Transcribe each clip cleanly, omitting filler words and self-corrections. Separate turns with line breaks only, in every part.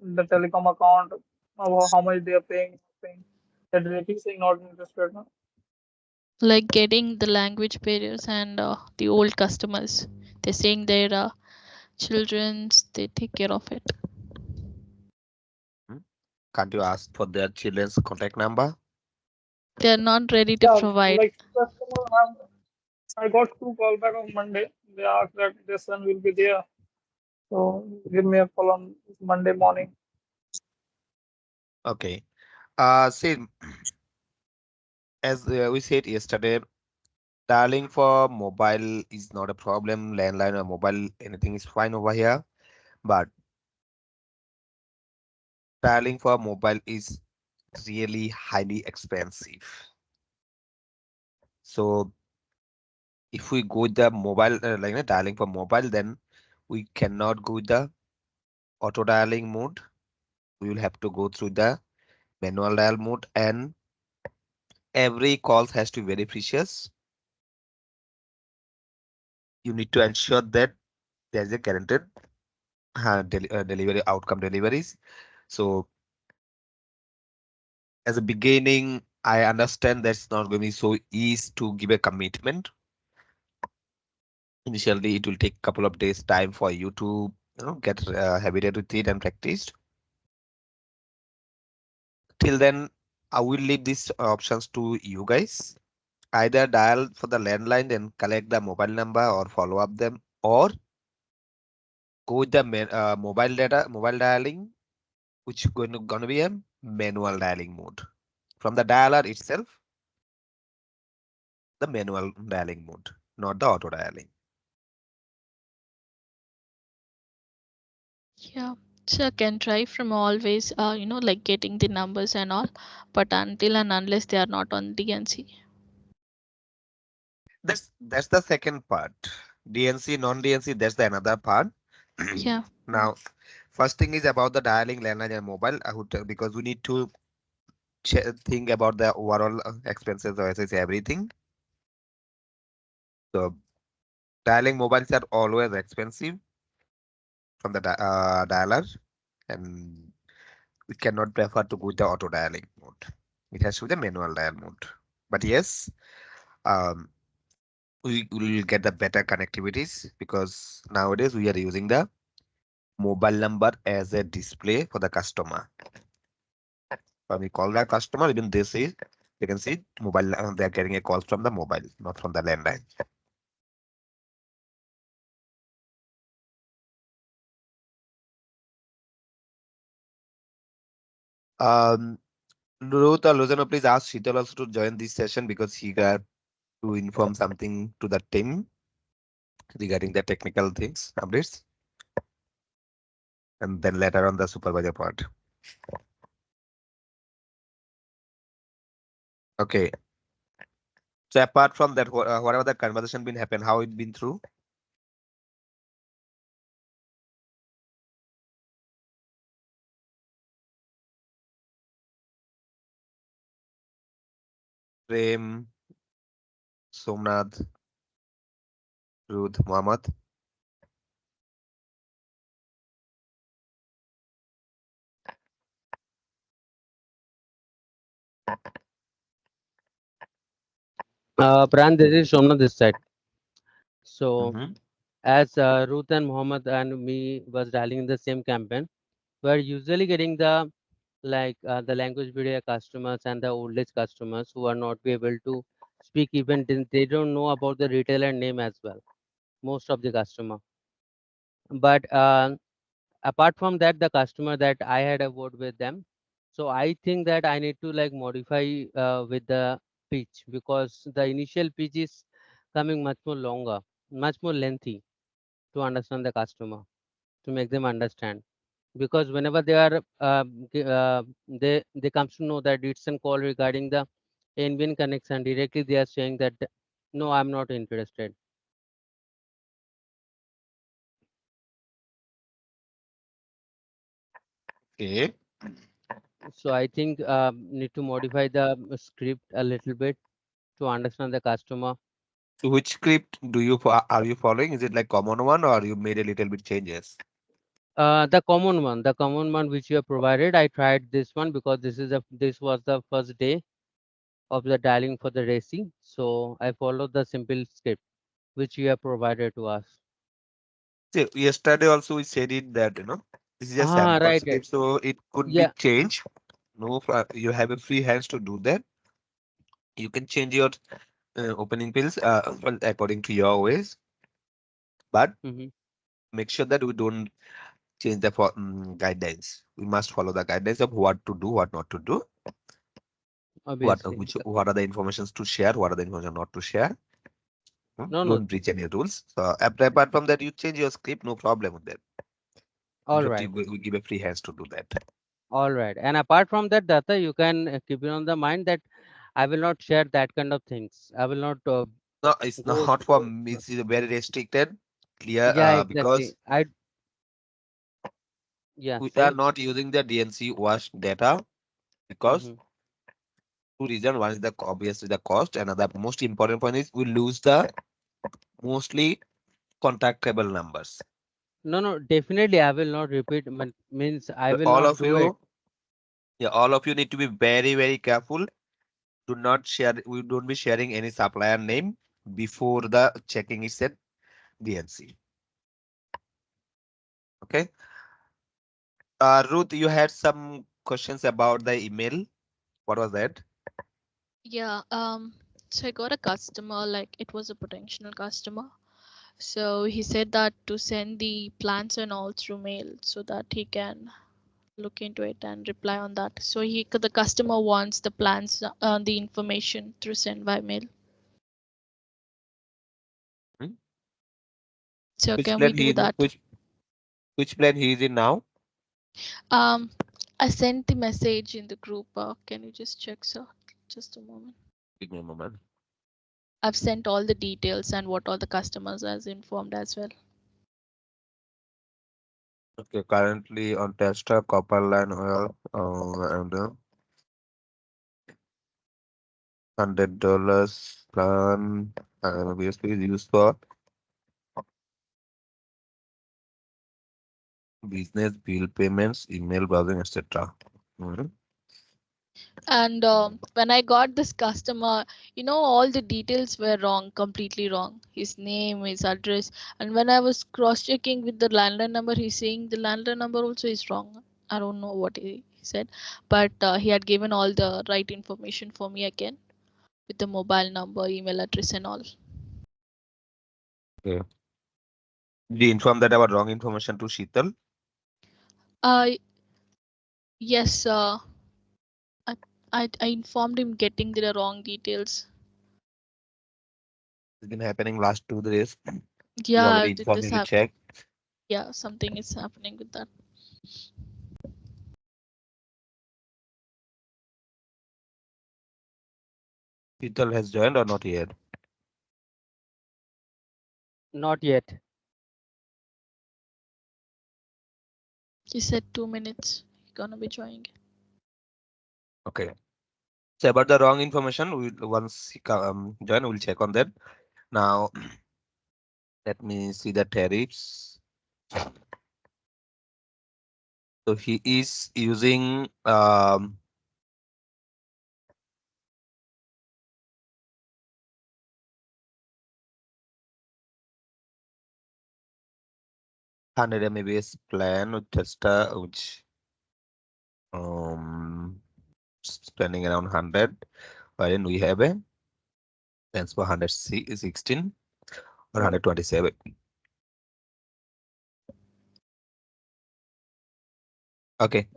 the telecom account, how much they are paying. They're directly saying not interested. No?
Like getting the language barriers and the old customers. They're saying their children's, they take care of it.
Hmm? Can't you ask for their children's contact number?
They're not ready to
Yeah,
provide.
like customer have I got two call back on Monday. They asked that their son will be there. So give me a call on Monday morning.
Okay. See, as we said yesterday, dialing for mobile is not a problem. Landline or mobile, anything is fine over here. But dialing for mobile is really highly expensive. So if we go with the mobile, like dialing for mobile, then we cannot go with the auto dialing mode. We will have to go through the manual dial mode, and every call has to be very precious. You need to ensure that there's a guaranteed delivery outcome deliveries. So as a beginning, I understand that's not going to be so easy to give a commitment. Initially, it will take a couple of days time for you to get habituated with it and practiced. Till then, I will leave these options to you guys. Either dial for the landline and collect the mobile number or follow up them, or go with the mobile dialing, which is going to be a manual dialing mode. From the dialer itself, the manual dialing mode, not the auto dialing.
Yeah. So can try from always, like getting the numbers and all, but until and unless they are not on DNC.
That's the second part. DNC, non-DNC, that's the another part.
Yeah.
Now, first thing is about the dialing landline and mobile. I would because we need to think about the overall expenses versus everything. So dialing mobiles are always expensive from the dialer, and we cannot prefer to go with the auto dialing mode. It has to be the manual dial mode. But yes, um, we will get the better connectivities because nowadays we are using the mobile number as a display for the customer. When we call the customer, even they say they can see mobile. They are getting a call from the mobile, not from the landline. Um, Ruth or Luzano, please ask Sheetal also to join this session because he got to inform something to the team regarding the technical things updates, and then later on the supervisor part. Okay. So apart from that, whatever the conversation been happen, how it been through? Prem, Somnath, Ruth, Mohammed.
Pran, this is Shomna this side. So,
Mm-hmm.
as Ruth and Mohammed and me was dialing in the same campaign, we are usually getting the the language barrier customers and the old age customers who are not be able to speak even they don't know about the retailer name as well. Most of the customer, but apart from that, the customer that I had a word with them. So I think that I need to modify with the pitch because the initial pitch is coming much more longer, much more lengthy to understand the customer, to make them understand. Because whenever they are they comes to know that it's a call regarding the NBN connection, directly they are saying that no, I'm not interested.
Okay.
So I think need to modify the script a little bit to understand the customer.
So which script are you following? Is it like common one or you made a little bit changes?
The common one which you have provided, I tried this one because this was the first day of the dialing for the Resi. So I followed the simple script which you have provided to us.
See, yesterday also we said it that this is a
Ah,
sample
right, right.
script, so it could be
Yeah.
changed. No, you have a free hands to do that. You can change your opening pills well, according to your ways, but
Hmm.
make sure that we don't change the guidelines. We must follow the guidelines of what to do, what not to do,
Obviously.
what are the informations to share, what are the information not to share.
No, no.
Don't breach any rules. So apart from that, you change your script, no problem with that. In
All
fact,
right.
we give a free hands to do that.
All right. And apart from that, Data, you can keep it on the mind that I will not share that kind of things. I will not
No, it's
go.
not for me. It's very restricted, clear,
Yeah,
because
exactly. Yeah,
we are
say.
not using the DNC wash data because
Hmm.
two reasons. One is the obviously the cost. Another most important point is we lose the mostly contactable numbers.
No, no, definitely I will not repeat. Means I will
All
not
of
do it.
you, yeah, all of you need to be very careful. Do not share. We don't be sharing any supplier name before the checking is at DNC. Okay. Ruth, you had some questions about the email. What was that?
Yeah. So I got a customer, like it was a potential customer. So he said that to send the plans and all through mail so that he can look into it and reply on that. So the customer wants the plans, the information through send by mail.
Hmm?
So
Which
can we
plan he
do
is in?
that?
Which plan he is in now?
Um, I sent the message in the group. Can you just check, sir? Just a moment.
Give me a moment.
I've sent all the details and what all the customers has informed as well.
Okay, currently on tester copper line oil and $100 plan obviously is used for business bill payments, email browsing, etc. Mhm.
And when I got this customer, all the details were wrong, completely wrong. His name, his address. And when I was cross checking with the landline number, he's saying the landline number also is wrong. I don't know what he said, but he had given all the right information for me again with the mobile number, email address, and all.
Okay. Did you inform that about wrong information to Sheetal?
Uh, yes, I, I informed him getting the wrong details.
It's been happening last 2 days. You
Yeah,
already informed
this
me to
happened.
check.
Yeah, something is happening with that.
Sheetal has joined or not yet?
Not yet.
He said 2 minutes. He's gonna be joining.
Okay. So about the wrong information, once he join, we'll check on that. Now, let me see the tariffs. So he is using 100 Mbps plan with Testa, which spending around 100, wherein we have a plans for 116 or 127. Okay,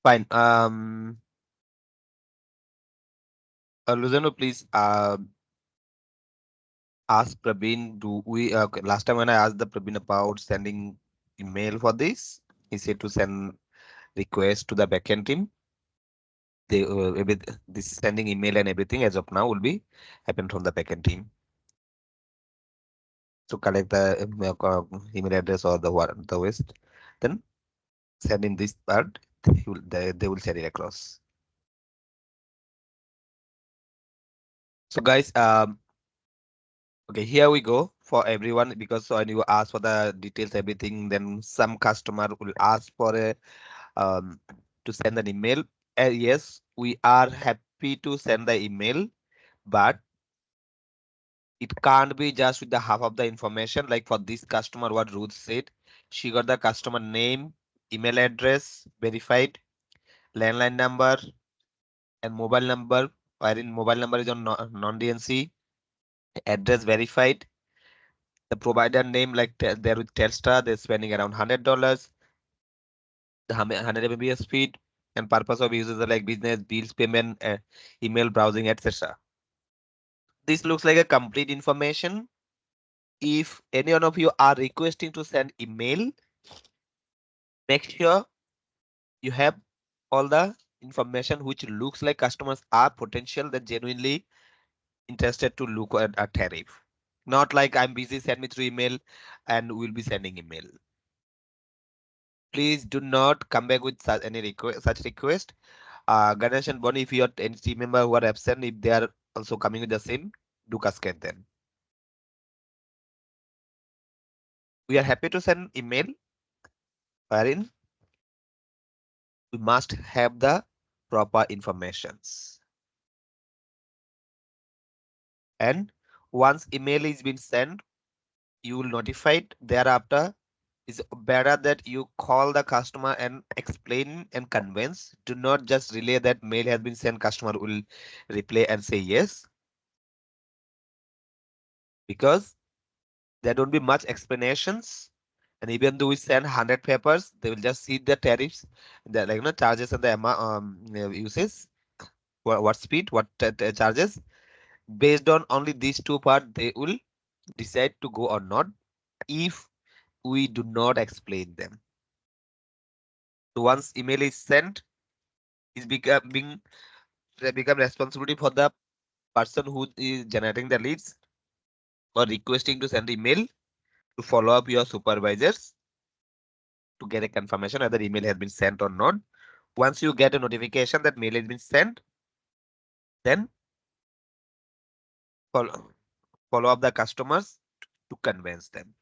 fine. Luzano, please ask Praveen. Do we? Okay, last time when I asked the Praveen about sending email for this, he said to send request to the backend team. They this sending email and everything as of now will be happen from the backend team to collect the email address or the waste. Then send in this part. They will send it across. So guys, okay, here we go. for everyone, because when you ask for the details, everything, then some customer will ask for a um, to send an email. Yes, we are happy to send the email, but it can't be just with the half of the information. Like for this customer, what Ruth said, she got the customer name, email address verified, landline number, and mobile number, wherein mobile number is on non-DNC, address verified, the provider name, like there with Telstra, they're spending around $100, the 100 Mbps speed, and purpose of users are like business, bills, payment, email browsing, etc. This looks like a complete information. If any one of you are requesting to send email, make sure you have all the information which looks like customers are potential that genuinely interested to look at a tariff. Not like I'm busy, send me through email and we'll be sending email. Please do not come back with such any request, such request. Ganesh and Bonnie, if you are any team member who are absent, if they are also coming with the same, do cascade them. We are happy to send email wherein we must have the proper informations. And once email is been sent, you will notify it thereafter. It's better that you call the customer and explain and convince. Do not just relay that mail has been sent, customer will reply and say yes. Because there don't be much explanations. And even though we send 100 papers, they will just see the tariffs, the like charges and the amount uses, what speed, what charges. Based on only these two parts, they will decide to go or not if we do not explain them. So once email is sent, is becoming they become responsibility for the person who is generating the leads or requesting to send email to follow up your supervisors to get a confirmation whether email has been sent or not. Once you get a notification that mail has been sent, then follow up the customers to convince them.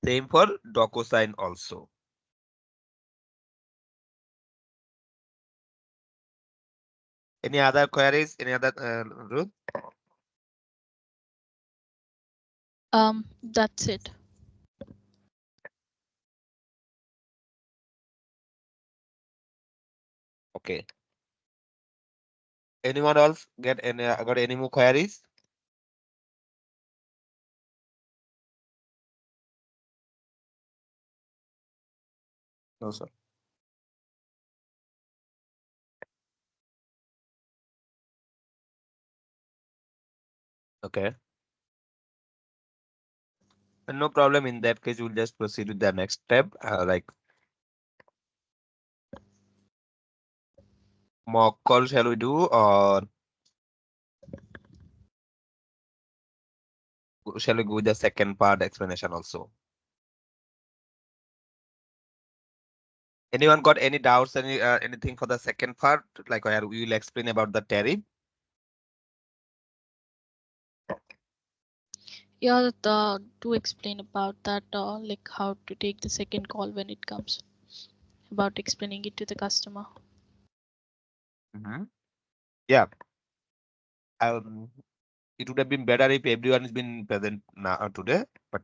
Same for DocuSign also. Any other queries? Any other Ruth?
That's it.
Okay. Anyone else got any more queries? No, sir. Okay. And no problem. In that case, we'll just proceed with the next step. Like mock call, shall we do, or shall we go with the second part explanation also? Anyone got any doubts? Anything for the second part? Like where we will explain about the tariff.
Yeah, to explain about that, like how to take the second call when it comes, about explaining it to the customer.
Yeah. It would have been better if everyone has been present now today, but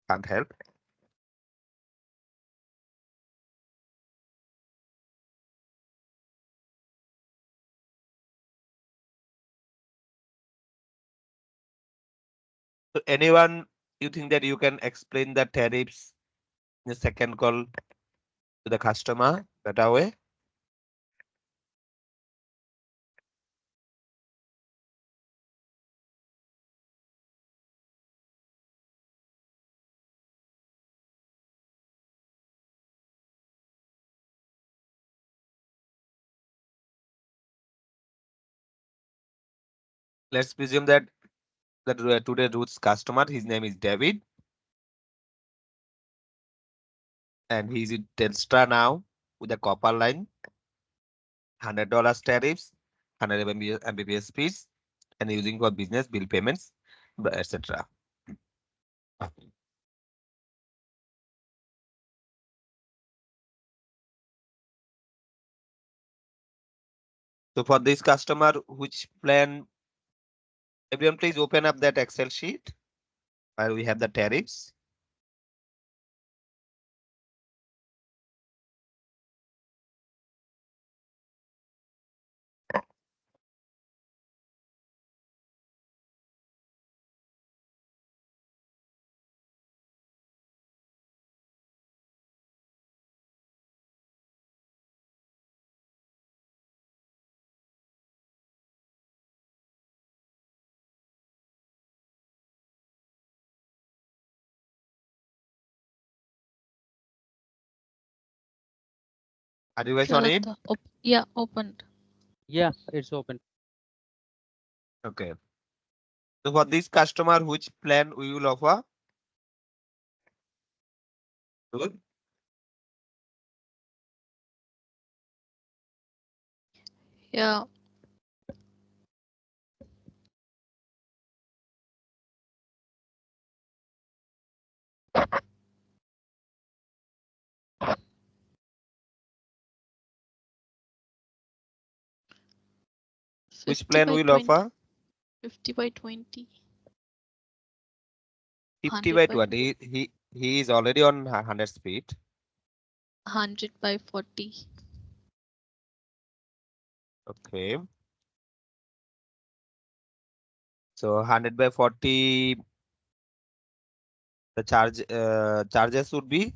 can't help. So anyone you think that you can explain the tariffs in the second call to the customer better way? Let's presume that today Ruth's customer, his name is David, and he's in Telstra now with a copper line, $100 tariffs, 100 Mbps speeds, and using for business bill payments. etc. So for this customer, which plan, everyone please open up that Excel sheet where we have the tariffs. Are you guys on it?
Shalata. Yeah, opened.
Yeah, it's open.
Okay. So for this customer, which plan we will offer? Good.
Yeah.
Which
50
plan
by
we will
20.
offer?
50 by 20.
50
100
by
by
20. He is already on 100 speed.
100 by 40.
Okay. So 100 by 40, the charges would be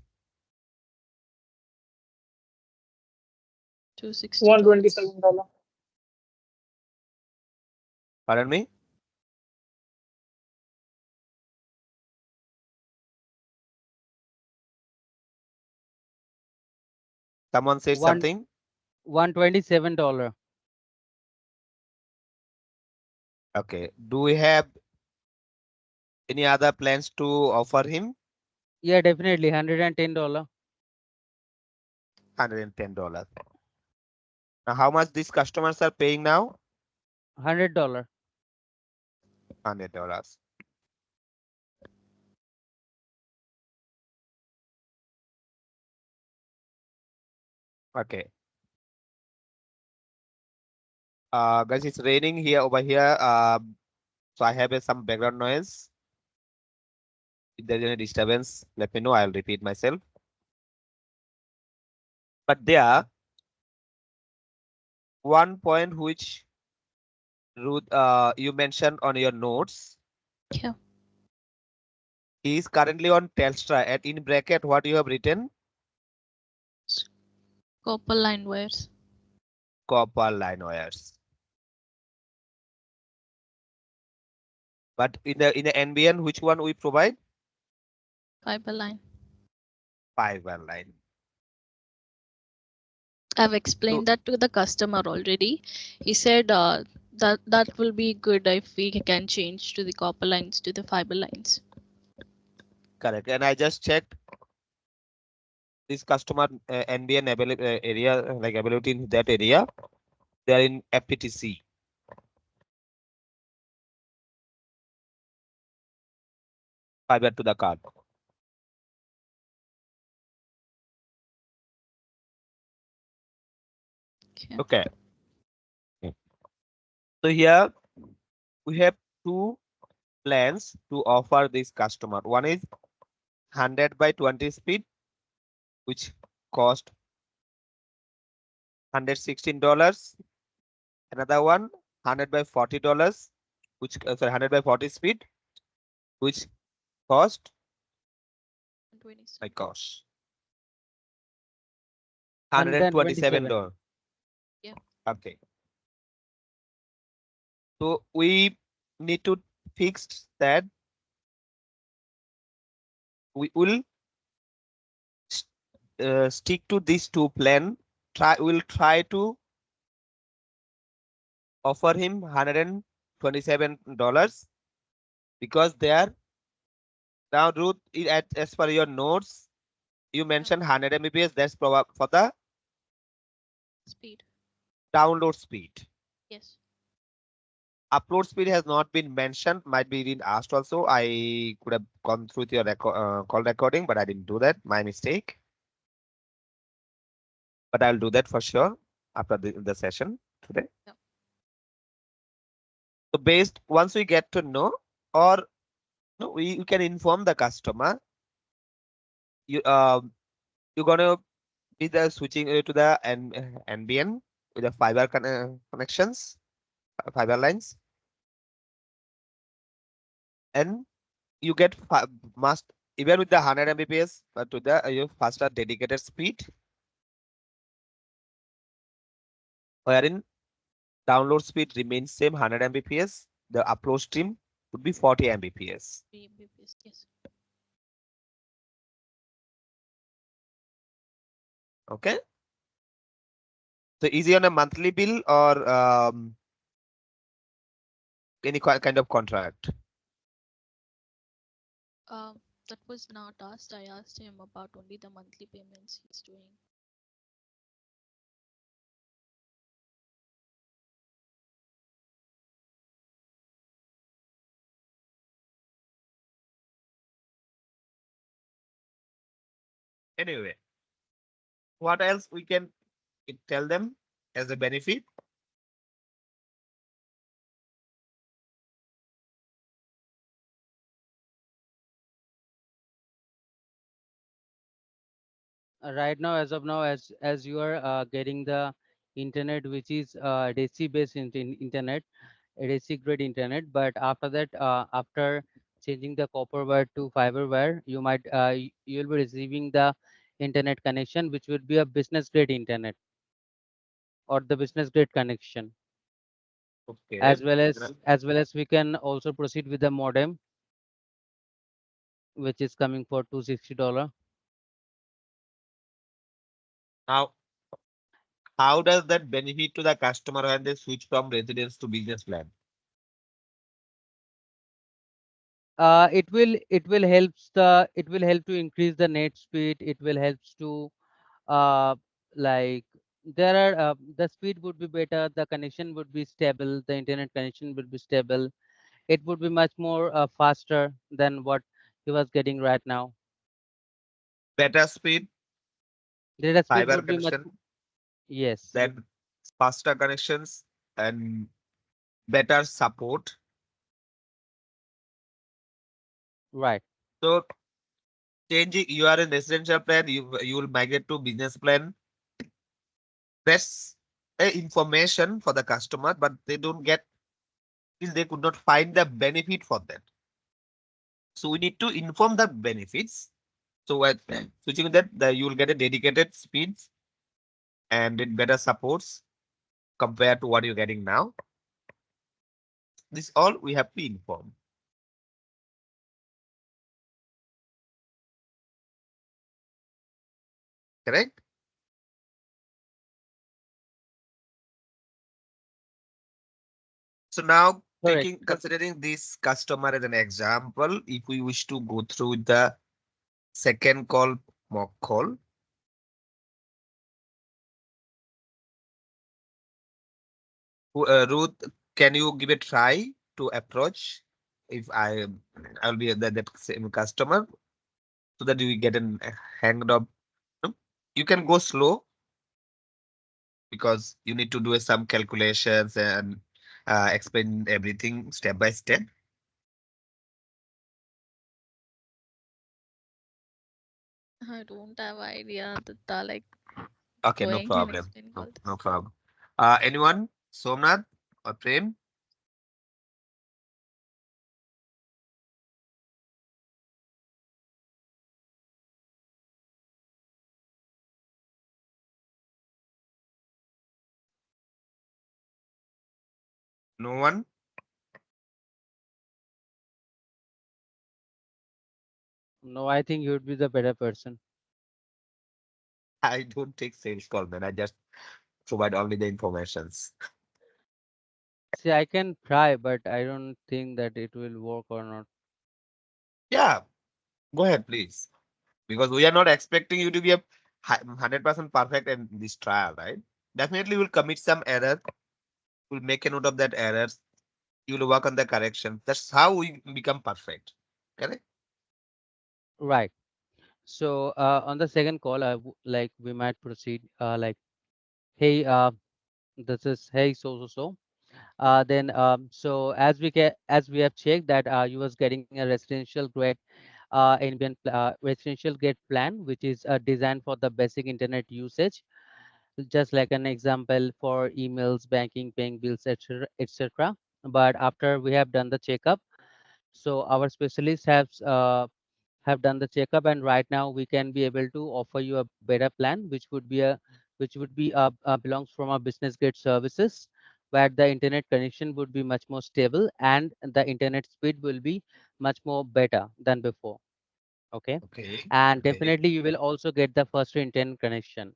$260.
$127.
pardon me. Someone said
One
something.
$127.
Okay. Do we have any other plans to offer him?
Yeah, definitely $110.
$110. Now, how much these customers are paying now?
$100.
$100. Okay. Guys, it's raining here over here. So I have some background noise. If there's any disturbance, let me know. I'll repeat myself. But there, one point which Ruth, you mentioned on your notes,
Yeah.
he is currently on Telstra. At in bracket, what you have written?
Copper line wires.
Copper line wires. But in the NBN, which one we provide?
Fiber line.
Fiber line.
I've explained that to the customer already. He said that will be good if we can change to the copper lines to the fiber lines.
Correct. And I just checked this customer NBN area, like availability in that area. They are in FTTC. Fiber to the card.
Okay.
Okay. So here we have two plans to offer this customer. One is 100 by 20 speed, which cost $116. Another one, 100 by $40, which sorry, 100 by 40 speed, which cost my gosh,
$127.
$127.
Yeah.
Okay. So we need to fix that. We will stick to these two plan. We'll try to offer him $127 because they are now Ruth, as per your notes, you mentioned 100 Mbps. That's probably for the
Speed.
download speed.
Yes.
Upload speed has not been mentioned, might be been asked also. I could have gone through with your call recording, but I didn't do that. My mistake. But I'll do that for sure after the session today.
Yeah.
So based once we get to know, or no, we can inform the customer. You're gonna be the switching to the NBN with the fiber connections, fiber lines, and you get must even with the 100 Mbps to the you faster dedicated speed, wherein download speed remains same 100 Mbps. The upload stream would be 40 Mbps.
3 Mbps, yes.
Okay. So is it on a monthly bill or any kind of contract?
That was not asked. I asked him about only the monthly payments he's doing.
Anyway, what else we can tell them as a benefit?
Right now, as of now, as you are getting the internet, which is Resi based internet, Resi grade internet, but after that, after changing the copper wire to fiber wire, you might you'll be receiving the internet connection, which would be a business grade internet or the business grade connection,
Okay.
as well as we can also proceed with the modem, which is coming for $260.
Now, how does that benefit to the customer when they switch from residence to business plan?
It will help to increase the net speed. It will helps to uh like there are the speed would be better, the connection would be stable, the internet connection would be stable. It would be much more faster than what he was getting right now.
Better speed,
Data speed
fiber
would be much,
connection,
yes,
then faster connections and better support.
right.
So changing you are in residential plan, you will migrate to business plan. That's information for the customer, but they don't get they could not find the benefit for that. So we need to inform the benefits. So at switching that, you will get a dedicated speeds and it better supports compared to what you're getting now. This all we have to inform. Correct? So now
Correct.
considering this customer as an example, if we wish to go through the second call mock call, Ruth, can you give a try to approach if I'll be that same customer so that you get an hang of no? You can go slow because you need to do some calculations and explain everything step by step.
I don't have idea that like
Okay, no
going and
problem.
explaining
No,
all
no
this.
problem. Anyone? Somnath or Prem? No one?
No, I think you would be the better person.
I don't take sales call, man. I just provide only the informations.
See, I can try, but I don't think that it will work or not.
Yeah, go ahead, please. Because we are not expecting you to be a 100% perfect in this trial, right? Definitely will commit some error. We'll make a note of that errors. you will work on the correction. That's how we become perfect. Correct?
Right. So on the second call, like we might proceed like, hey, this is hey so. Then so as we have checked that you was getting a residential grade residential grade plan, which is designed for the basic internet usage, just like an example for emails, banking, paying bills, etc., etc. But after we have done the checkup, so our specialists have done the checkup, and right now we can be able to offer you a better plan, which would be belongs from our business grade services, where the internet connection would be much more stable and the internet speed will be much more better than before. Okay,
Okay.
and
Okay.
definitely you will also get the first internet connection.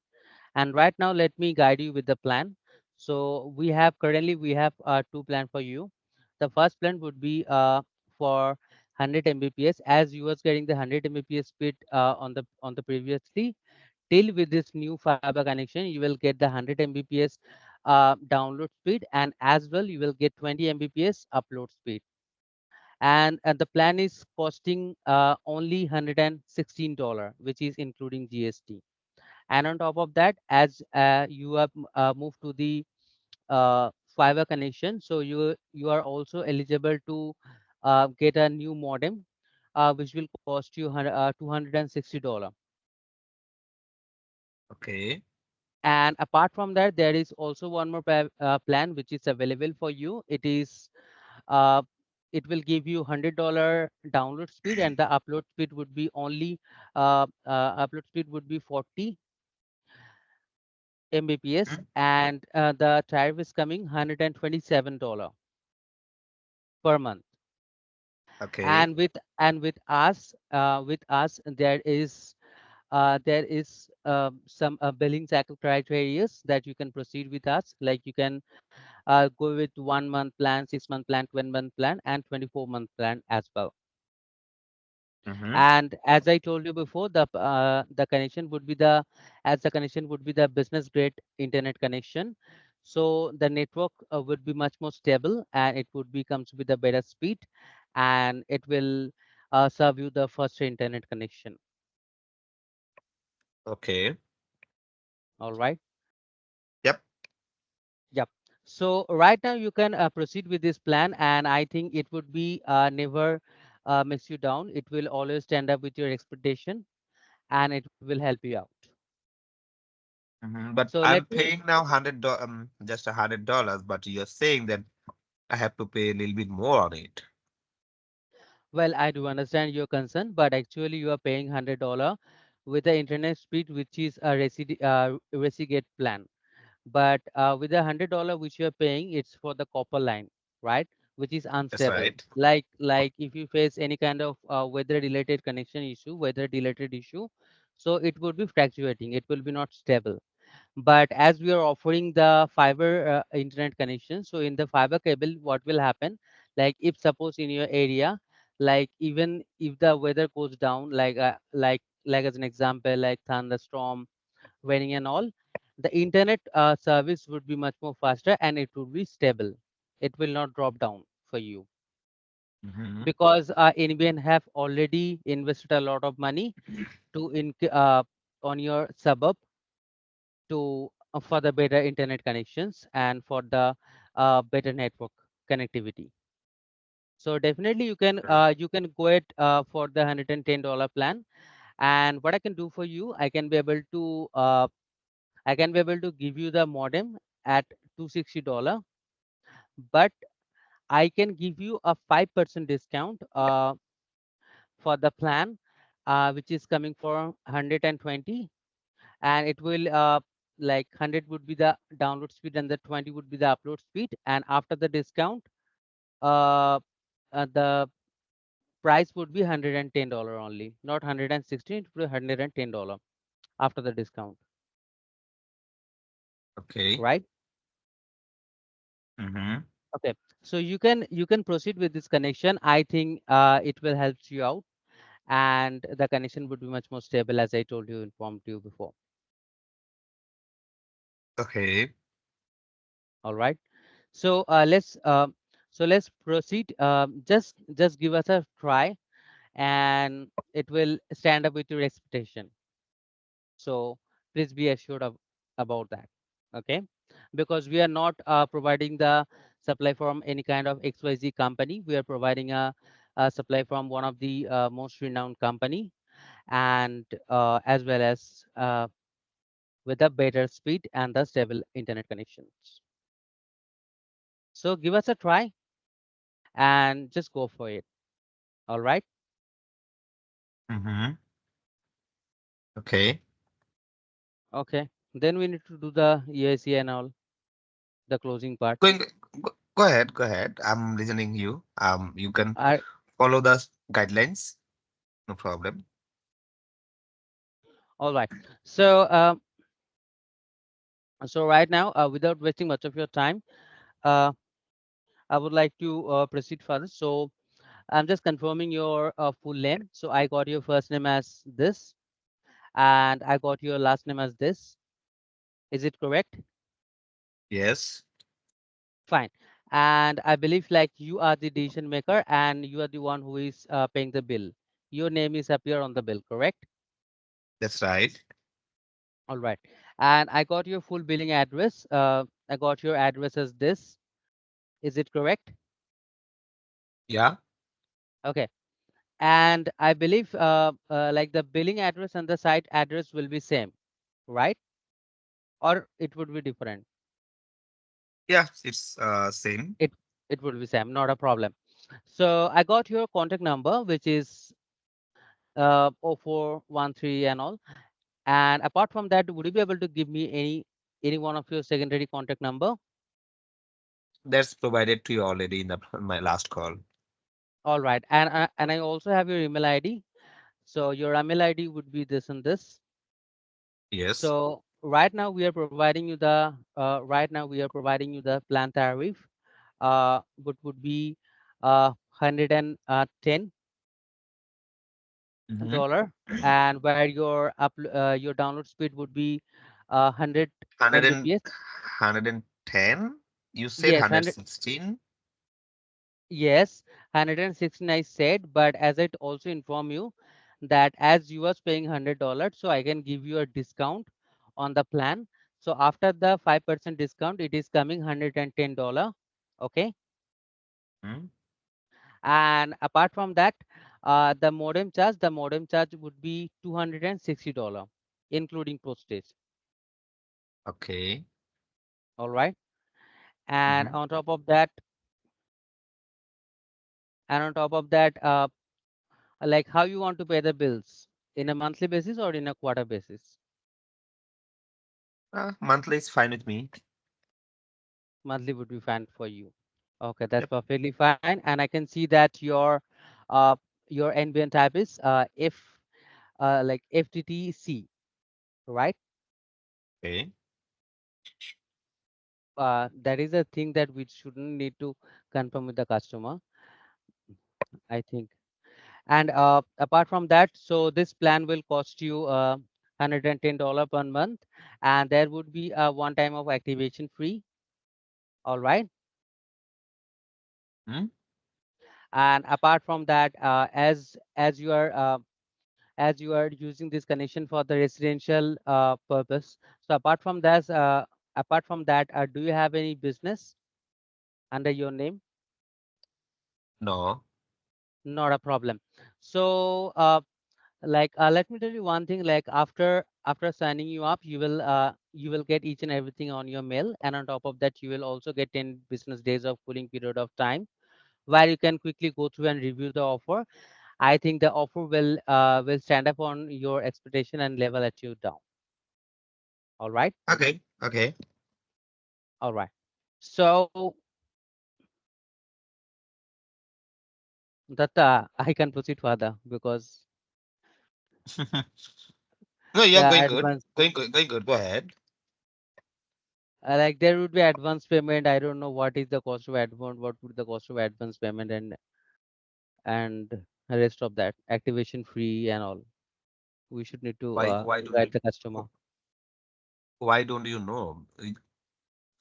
And right now, let me guide you with the plan. So we have two plan for you. The first plan would be for 100 Mbps, as you was getting the 100 Mbps speed on the previously. Till with this new fiber connection, you will get the 100 Mbps download speed, and as well you will get 20 Mbps upload speed. And the plan is costing only $116, which is including GST. And on top of that, as you have moved to the fiber connection, so you are also eligible to get a new modem, which will cost you $260.
Okay.
And apart from that, there is also one more plan which is available for you. Uh, it will give you $100 download speed, and the upload speed would be 40 Mbps,
Mhm.
and the tariff is coming $127 per month.
Okay.
And with us there is some billing cycle criteria that you can proceed with us. Like you can go with 1 month plan, 6 month plan, 12-month plan, and 24-month plan as well.
Mm-hmm.
And as I told you before, the connection would be the connection would be the business grade internet connection. So the network would be much more stable, and it would be comes with a better speed, and it will serve you the first internet connection.
Okay.
All right.
Yep.
Yep. So right now you can proceed with this plan, and I think it would be never mess you down. It will always stand up with your expectation, and it will help you out.
Mm-hmm. But
So let
I'm
me
paying now just $100, but you're saying that I have to pay a little bit more on it.
Well, I do understand your concern, but actually you are paying $100 with the internet speed, which is a Resigate plan. But with the $100 which you are paying, it's for the copper line, right? Which is
That's
unstable.
right.
Like if you face any kind of weather related issue, so it would be fluctuating. It will be not stable. But as we are offering the fiber internet connection, so in the fiber cable, what will happen, like if suppose in your area, like even if the weather goes down, like as an example, like thunderstorm, raining and all, the internet service would be much more faster, and it would be stable. It will not drop down for you,
Mm-hmm.
because NBN have already invested a lot of money to on your suburb, to for the better internet connections and for the better network connectivity. So definitely you can go ahead for the $110 plan. And what I can do for you, I can be able to give you the modem at $260, but I can give you a 5% discount for the plan, which is coming for 120, and it will like 100 would be the download speed and the 20 would be the upload speed. And after the discount, uh, the price would be $110 only, not 116. It would be $110 after the discount,
Okay.
right?
Mm-hmm.
Okay, so you can proceed with this connection. I think it will help you out, and the connection would be much more stable, as I told you, informed you before.
Okay.
All right. So So let's proceed. Just give us a try, and it will stand up with your expectation. So please be assured of about that. Okay, because we are not providing the supply from any kind of XYZ company. We are providing a supply from one of the most renowned company, and as well as with a better speed and the stable internet connections. So give us a try and just go for it. All right.
Mm-hmm. Okay.
Okay. Then we need to do the EIC and all, the closing part.
Going. Go ahead. Go ahead. I'm listening you. You can
I,
follow the guidelines. No problem.
all right. So, so right now, without wasting much of your time, uh, I would like to proceed further. So I'm just confirming your full name. So I got your first name as this, and I got your last name as this. Is it correct?
Yes.
Fine. And I believe like you are the decision maker and you are the one who is paying the bill. Your name is appear on the bill, correct?
That's right.
All right. And I got your full billing address. I got your address as this. Is it correct?
Yeah.
Okay. And I believe like the billing address and the site address will be same, right? Or it would be different.
Yeah. It's same.
It it would be same, not a problem. So I got your contact number, which is 0413 and all. And apart from that, would you be able to give me any one of your secondary contact number?
That's provided to you already in the my last call.
All right. And I also have your email ID. So your email ID would be this and this.
Yes.
So right now we are providing you the plan tariff, which would be 110
Mm-hmm.
dollar, and where your download speed would be 100
100 and
Mbps.
110. You said
Yes, 100.
116.
Yes, 116 I said, but as I also inform you that as you was paying $100, so I can give you a discount on the plan. So after the 5% discount, it is coming $110. Okay.
Hmm.
And apart from that, the modem charge would be $260, including postage.
Okay.
All right. And
Mm-hmm.
on top of that, and on top of that, like how you want to pay the bills in a monthly basis or in a quarter basis?
Monthly is fine with me.
Monthly would be fine for you. Okay, that's
Yep.
perfectly fine. And I can see that uh your NBN type is F like FTTC, right?
Okay.
That is a thing that we shouldn't need to confirm with the customer, I think. And apart from that, so this plan will cost you $110 per month, and there would be a one time of activation free. All right.
Hmm.
And apart from that, as you are using this connection for the residential purpose, so apart from that, do you have any business under your name?
No.
Not a problem. So let me tell you one thing, like after signing you up, you will get each and everything on your mail, and on top of that you will also get 10 business days of cooling period of time where you can quickly go through and review the offer. I think the offer will stand up on your expectation and level at you down. All right.
Okay. Okay.
All right. So that I can proceed further because
No, you're
the
going good.
advance,
Going good. Going good. Go ahead.
like there would be advance payment. I don't know what is the cost of advance, what would the cost of advance payment, and the rest of that activation free and all. We should need to
Why? Why don't
guide
you?
the customer.
Why don't you know?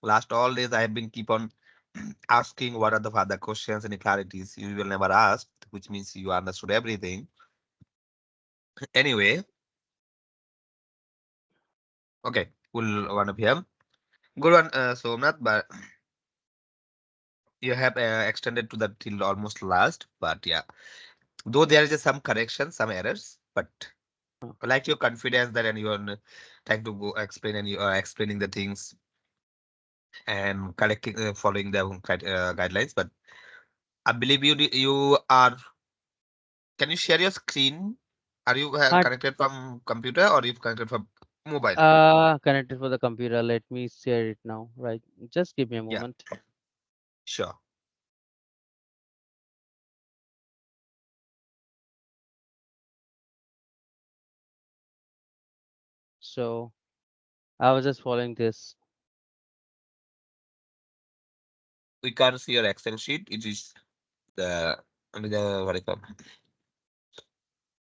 Last all days I have been keep on asking what are the further questions, any clarities you will never ask, which means you understood everything. Anyway, okay, we'll one up here. Good one, Somnath, but you have extended to the till almost last. But yeah, though there is some correction, some errors, but I like your confidence that and you're trying to go explain and you are explaining the things and correcting, following the guidelines. But I believe you are. Can you share your screen? Are you
Uh,
connected from computer or you connected from mobile?
Connected for the computer. Let me share it now. Right. Just give me a
Yeah,
moment.
sure.
So I was just following this.
We can't see your Excel sheet. It is the only the what I call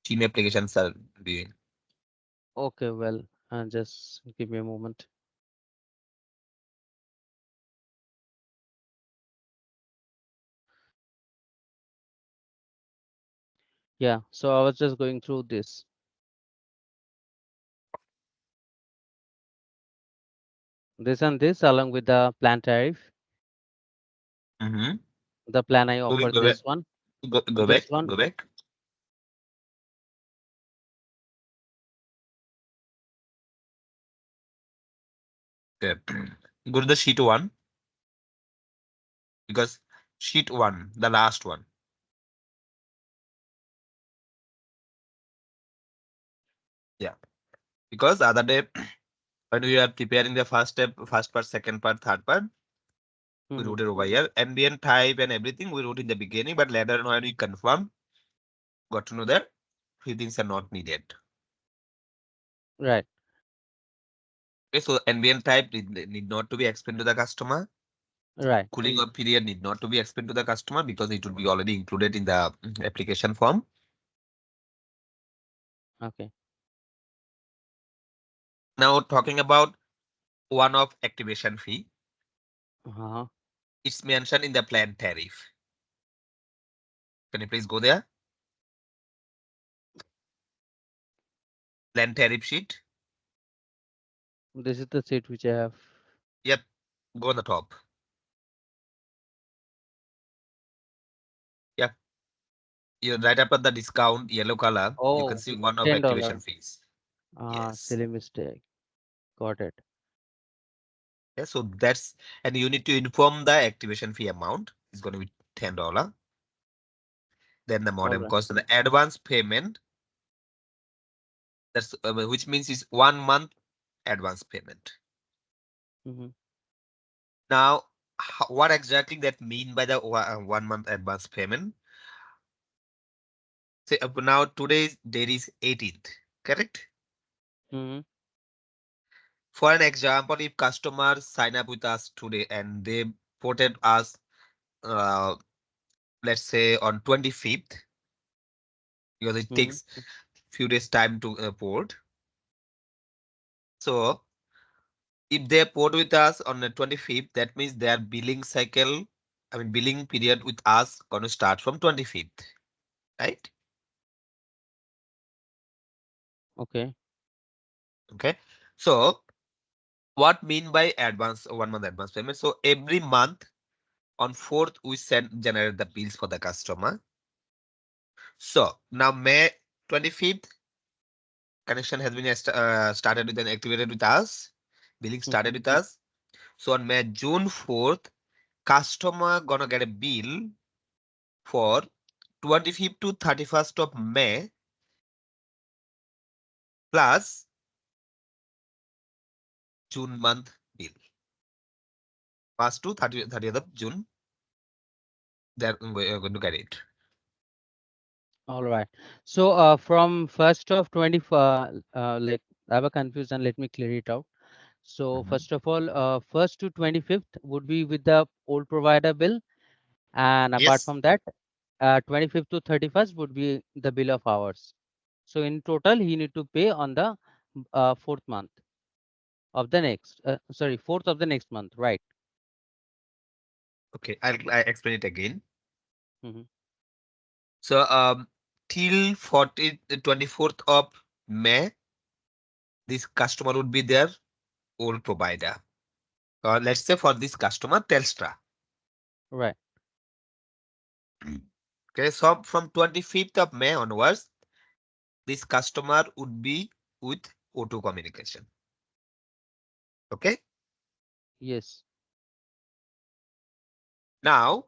team applications are doing.
Okay, well, just give me a moment. Yeah, so I was just going through this and this along with the plan tariff.
Mm-hmm.
The plan I
Go,
offer
go back.
this one.
Go
This
back.
one.
Go back. Okay. Go to the sheet one because sheet one, the last one. Yeah. Because the other day when we are preparing the first step, first part, second part, third part, we
Hmm.
wrote it over here. Ambient type and everything we wrote in the beginning, but later on when we confirm, got to know that few things are not needed.
Right,
Okay, so ambient type need not to be explained to the customer.
right.
Cooling off period need not to be explained to the customer because it will be already included in the application form.
Okay.
Now talking about one-off activation fee,
Uh-huh.
it's mentioned in the plan tariff. Can you please go there? Plan tariff sheet.
This is the seat which I have.
Yep, go on the top. Yep, you right after the discount yellow color, you can
Oh,
see one-off
$10.
activation fees. Yes.
Silly mistake. Got it.
Yeah, so that's and you need to inform the activation fee amount is going to be $10. Then the
All
modem
right.
cost, the advance payment, that's which means is 1 month advance payment.
Mm-hmm.
Now, what exactly that mean by the 1 month advance payment? Say now today's date is 18th, correct?
Mm-hmm.
For an example, if customers sign up with us today and they ported us, uh, let's say on 25th, because it
Mm-hmm.
takes few days time to port. So if they port with us on the 25th, that means their billing cycle, I mean billing period with us gonna start from 25th, right?
Okay.
Okay. So what mean by advance 1 month advance payment? So every month on 4th we send generate the bills for the customer. So now May 25th connection has been started with and activated with us. Billing
Mm-hmm.
started with us. So on May June 4th, customer gonna get a bill for 25th to 31st of May plus June month bill. First to 30th of June, they're going to get it.
All right. So from first of 20, like I have a confusion. Let me clear it out. So
Mhm.
first of all, first to 25th would be with the old provider bill, and apart
Yes.
from that, 25th to 31st would be the bill of hours. So in total, he need to pay on the fourth month of the next, sorry, fourth of the next month, right?
Okay, I explain it again.
Mhm.
So till 24th of May, this customer would be their old provider. Let's say for this customer, Telstra.
Right.
Okay, so from 25th of May onwards, this customer would be with O2 communication. Okay.
Yes.
Now,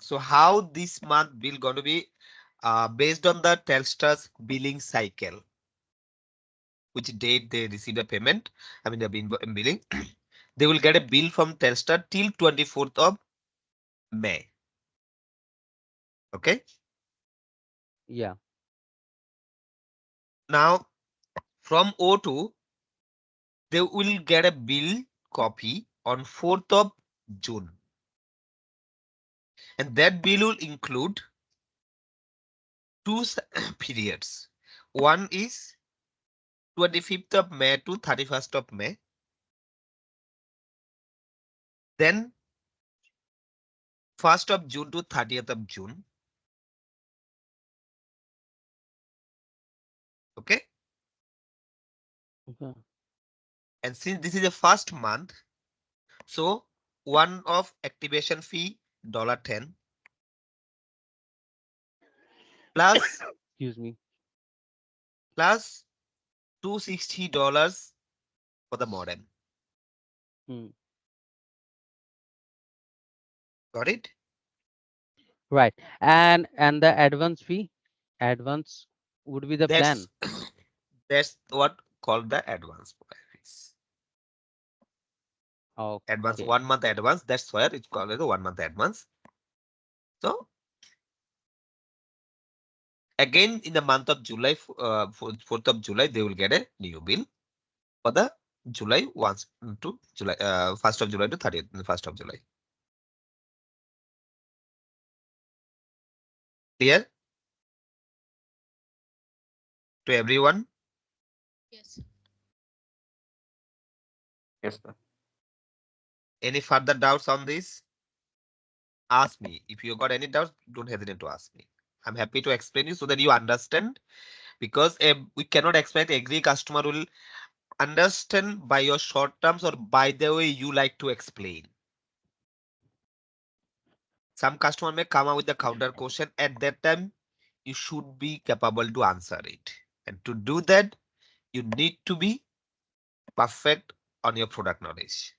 so how this month bill going to be based on the Telstra's billing cycle, which date they receive the payment, I mean the billing, they will get a bill from Telstra till 24th of May. Okay.
Yeah.
Now from O2, they will get a bill copy on 4th of June. And that bill will include two periods. One is 25th of May to 31st of May. Then 1st of June to 30th of June. Okay.
Okay.
And since this is the first month, so one of activation fee $10 plus
Excuse me.
plus $260 for the modem.
Hmm.
Got it?
Right. And the advance fee, advance would be the plan.
That's that's what called the advance fees. Advance
Okay.
1 month advance. That's where it's called as a 1 month advance. So again in the month of July, 4th of July, they will get a new bill for the July 1 to July, 1st of July to 30th, 1st of July. Clear to everyone?
Yes.
Yes, sir. Any further doubts on this? Ask me. If you got any doubts, don't hesitate to ask me. I'm happy to explain you so that you understand, because we cannot expect every customer will understand by your short terms or by the way you like to explain. Some customer may come up with the counter question. At that time, you should be capable to answer it. And to do that, you need to be perfect on your product knowledge.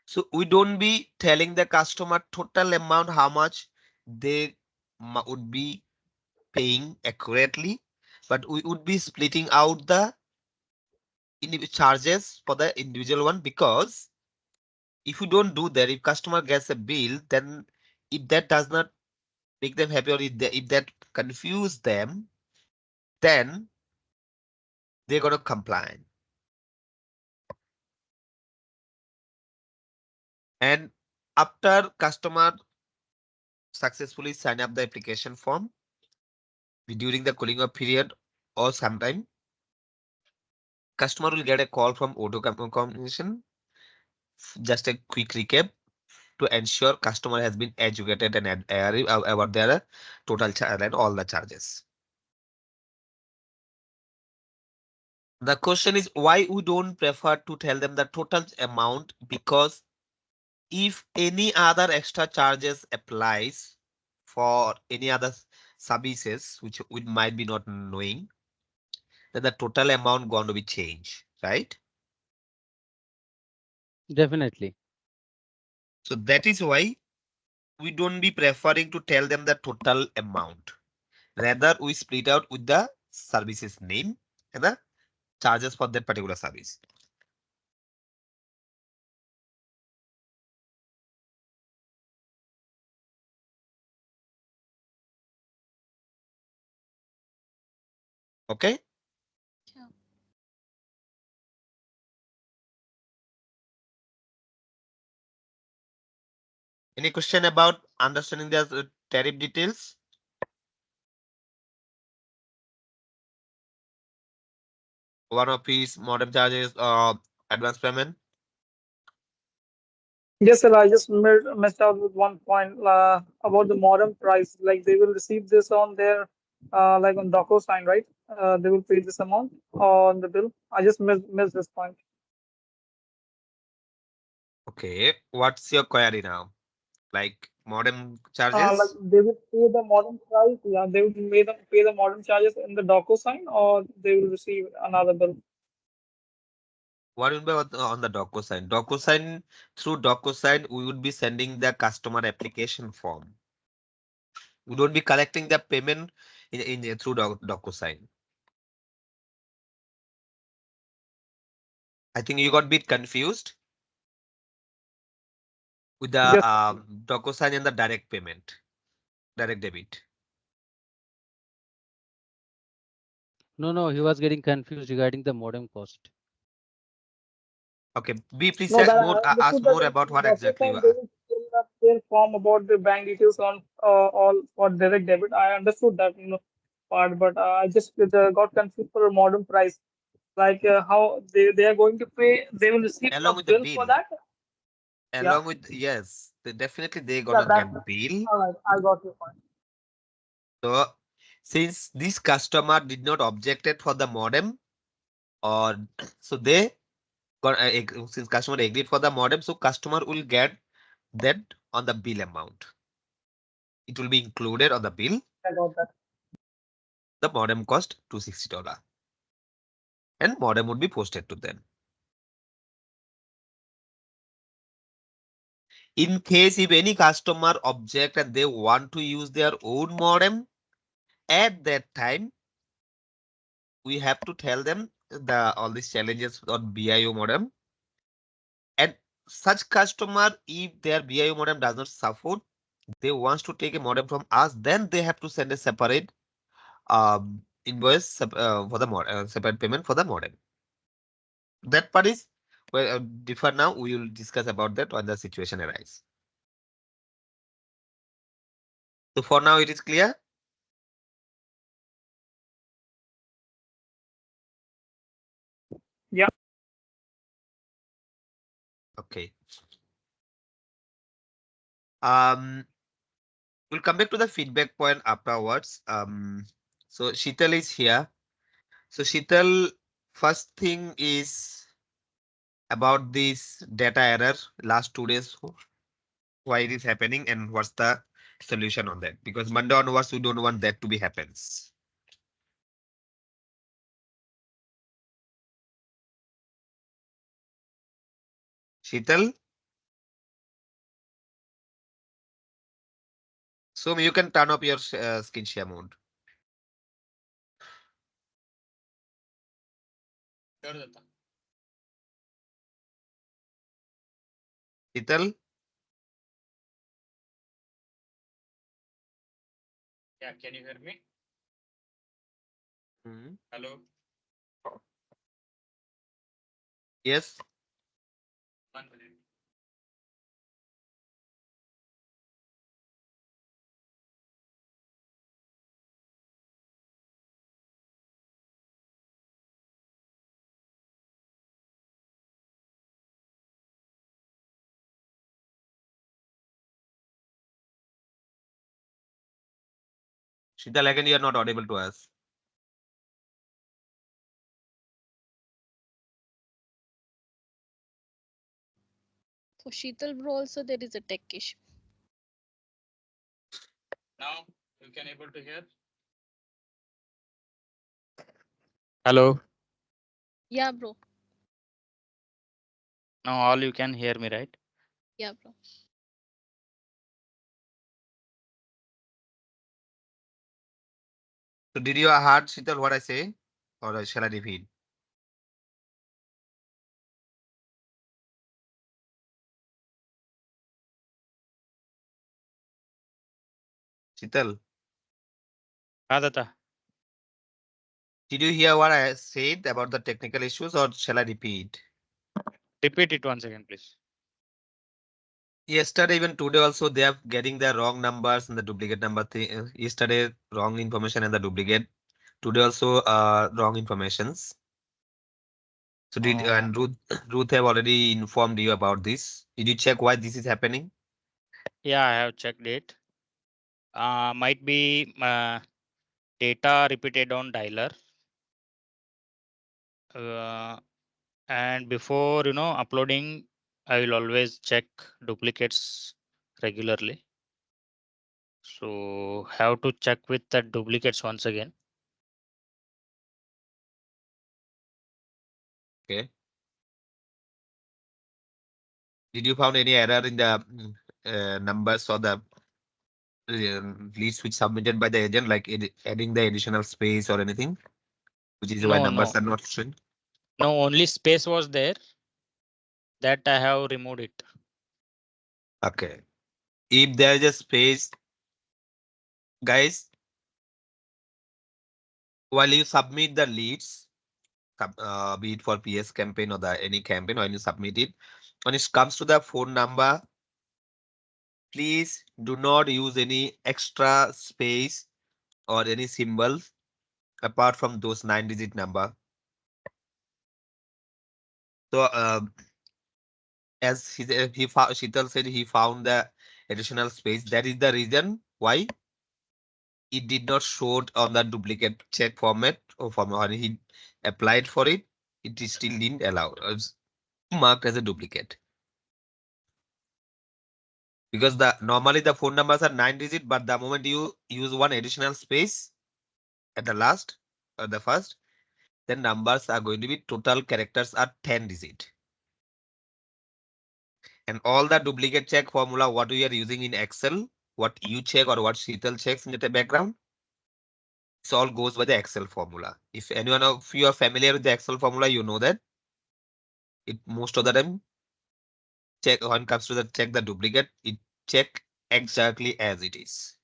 So we don't be telling the customer total amount how much they would be paying accurately, but we would be splitting out the charges for the individual one, because if you don't do that, if customer gets a bill, then if that does not make them happy, or if that confuse them, then they're going to complain. And after customer successfully sign up the application form during the cooling off period or sometime, customer will get a call from auto communication. Just a quick recap to ensure customer has been educated and aware about their total charge and all the charges. The question is why we don't prefer to tell them the total amount, because if any other extra charges applies for any other services which we might be not knowing, then the total amount going to be changed, right?
Definitely.
So that is why we don't be preferring to tell them the total amount. Rather, we split out with the services name and the charges for that particular service. Okay.
Yeah.
Any question about understanding the tariff details? one of his modem charges advance payment?
Yes, sir. I just messed out with one point about the modem price. Like they will receive this on their like on DocuSign, right? They will pay this amount on the bill. I just missed this point.
Okay, what's your query now? Like modem
Like
charges?
they will pay the modem price. Yeah, they will pay the modem charges in the DocuSign, or they will receive another bill.
What will be on the DocuSign? DocuSign, through DocuSign, we would be sending the customer application form. We don't be collecting the payment in through DocuSign. I think you got a bit confused with the
Yes, sir.
DocuSign and the direct payment, direct debit.
No, no, he was getting confused regarding the modem cost.
Okay, be please
No, that
more
I
ask
understood that
more about
in
what exactly you
DocuSign they
are.
will fill up their form about the bank details on all for direct debit. I understood that part, but I just got confused for a modem price. Like how they are going to pay, they will receive a
Along with the
bill for
bill,
that. Yeah,
along with yes, definitely they're
yeah,
gonna
that.
get bill.
All right, I got your point.
So since this customer did not objected for the modem, or so they got since customer agreed for the modem, so customer will get that on the bill amount. It will be included on the bill.
I got that.
The modem cost $260 and modem would be posted to them. In case if any customer object and they want to use their own modem, at that time we have to tell them the all these challenges on BIO modem. And such customer, if their BIO modem does not support, they wants to take a modem from us, then they have to send a separate invoice for the separate payment for the modem. That part is well differ now. We will discuss about that when the situation arises. So for now, it is clear.
Yeah,
Okay. Um, we'll come back to the feedback point afterwards. So Sheetal is here. So Sheetal, first thing is about this data error last 2 days, why it is happening and what's the solution on that? Because Monday onwards, we don't want that to be happens. Sheetal, so you can turn up your screen share mode. Sheetal,
Yeah, can you hear me?
Mhm.
Hello.
Yes.
1 minute.
Sheetal, again, you are not audible to us.
For Sheetal bro also there is a tech issue.
Now you can able to hear. Hello.
Yeah, bro.
Now all you can hear me, right?
Yeah, bro.
So did you heard Sheetal what I say, or shall I repeat? Sheetal,
Adata.
did you hear what I said about the technical issues, or shall I repeat?
Repeat it once again, please.
Yesterday, even today also, they are getting the wrong numbers and the duplicate number thing. Yesterday, wrong information and the duplicate. Today also, wrong informations. So did and Ruth have already informed you about this. Did you check why this is happening?
Yeah, I have checked it. Might be data repeated on dialer. Uh, and before uploading, I will always check duplicates regularly. So have to check with the duplicates once again.
Okay. Did you found any error in the numbers or the leads which submitted by the agent, like adding the additional space or anything, which is why
No,
numbers
no,
are not showing?
no. Only space was there. That I have removed it.
Okay. If there is a space, guys, while you submit the leads, be it for PS campaign or the any campaign, when you submit it, when it comes to the phone number, please do not use any extra space or any symbols apart from those 9-digit number. So as Sheetal said, he found the additional space. That is the reason why it did not show it on the duplicate check format or format when he applied for it. It is still didn't allow. It's marked as a duplicate because the normally the phone numbers are 9-digit, but the moment you use one additional space at the last or the first, then numbers are going to be total characters are 10-digit. And all the duplicate check formula what we are using in Excel, what you check or what Sheetal checks in the background, it all goes by the Excel formula. If anyone of you are familiar with the Excel formula, you know that it most of the time check when it comes to the check the duplicate, it check exactly as it is.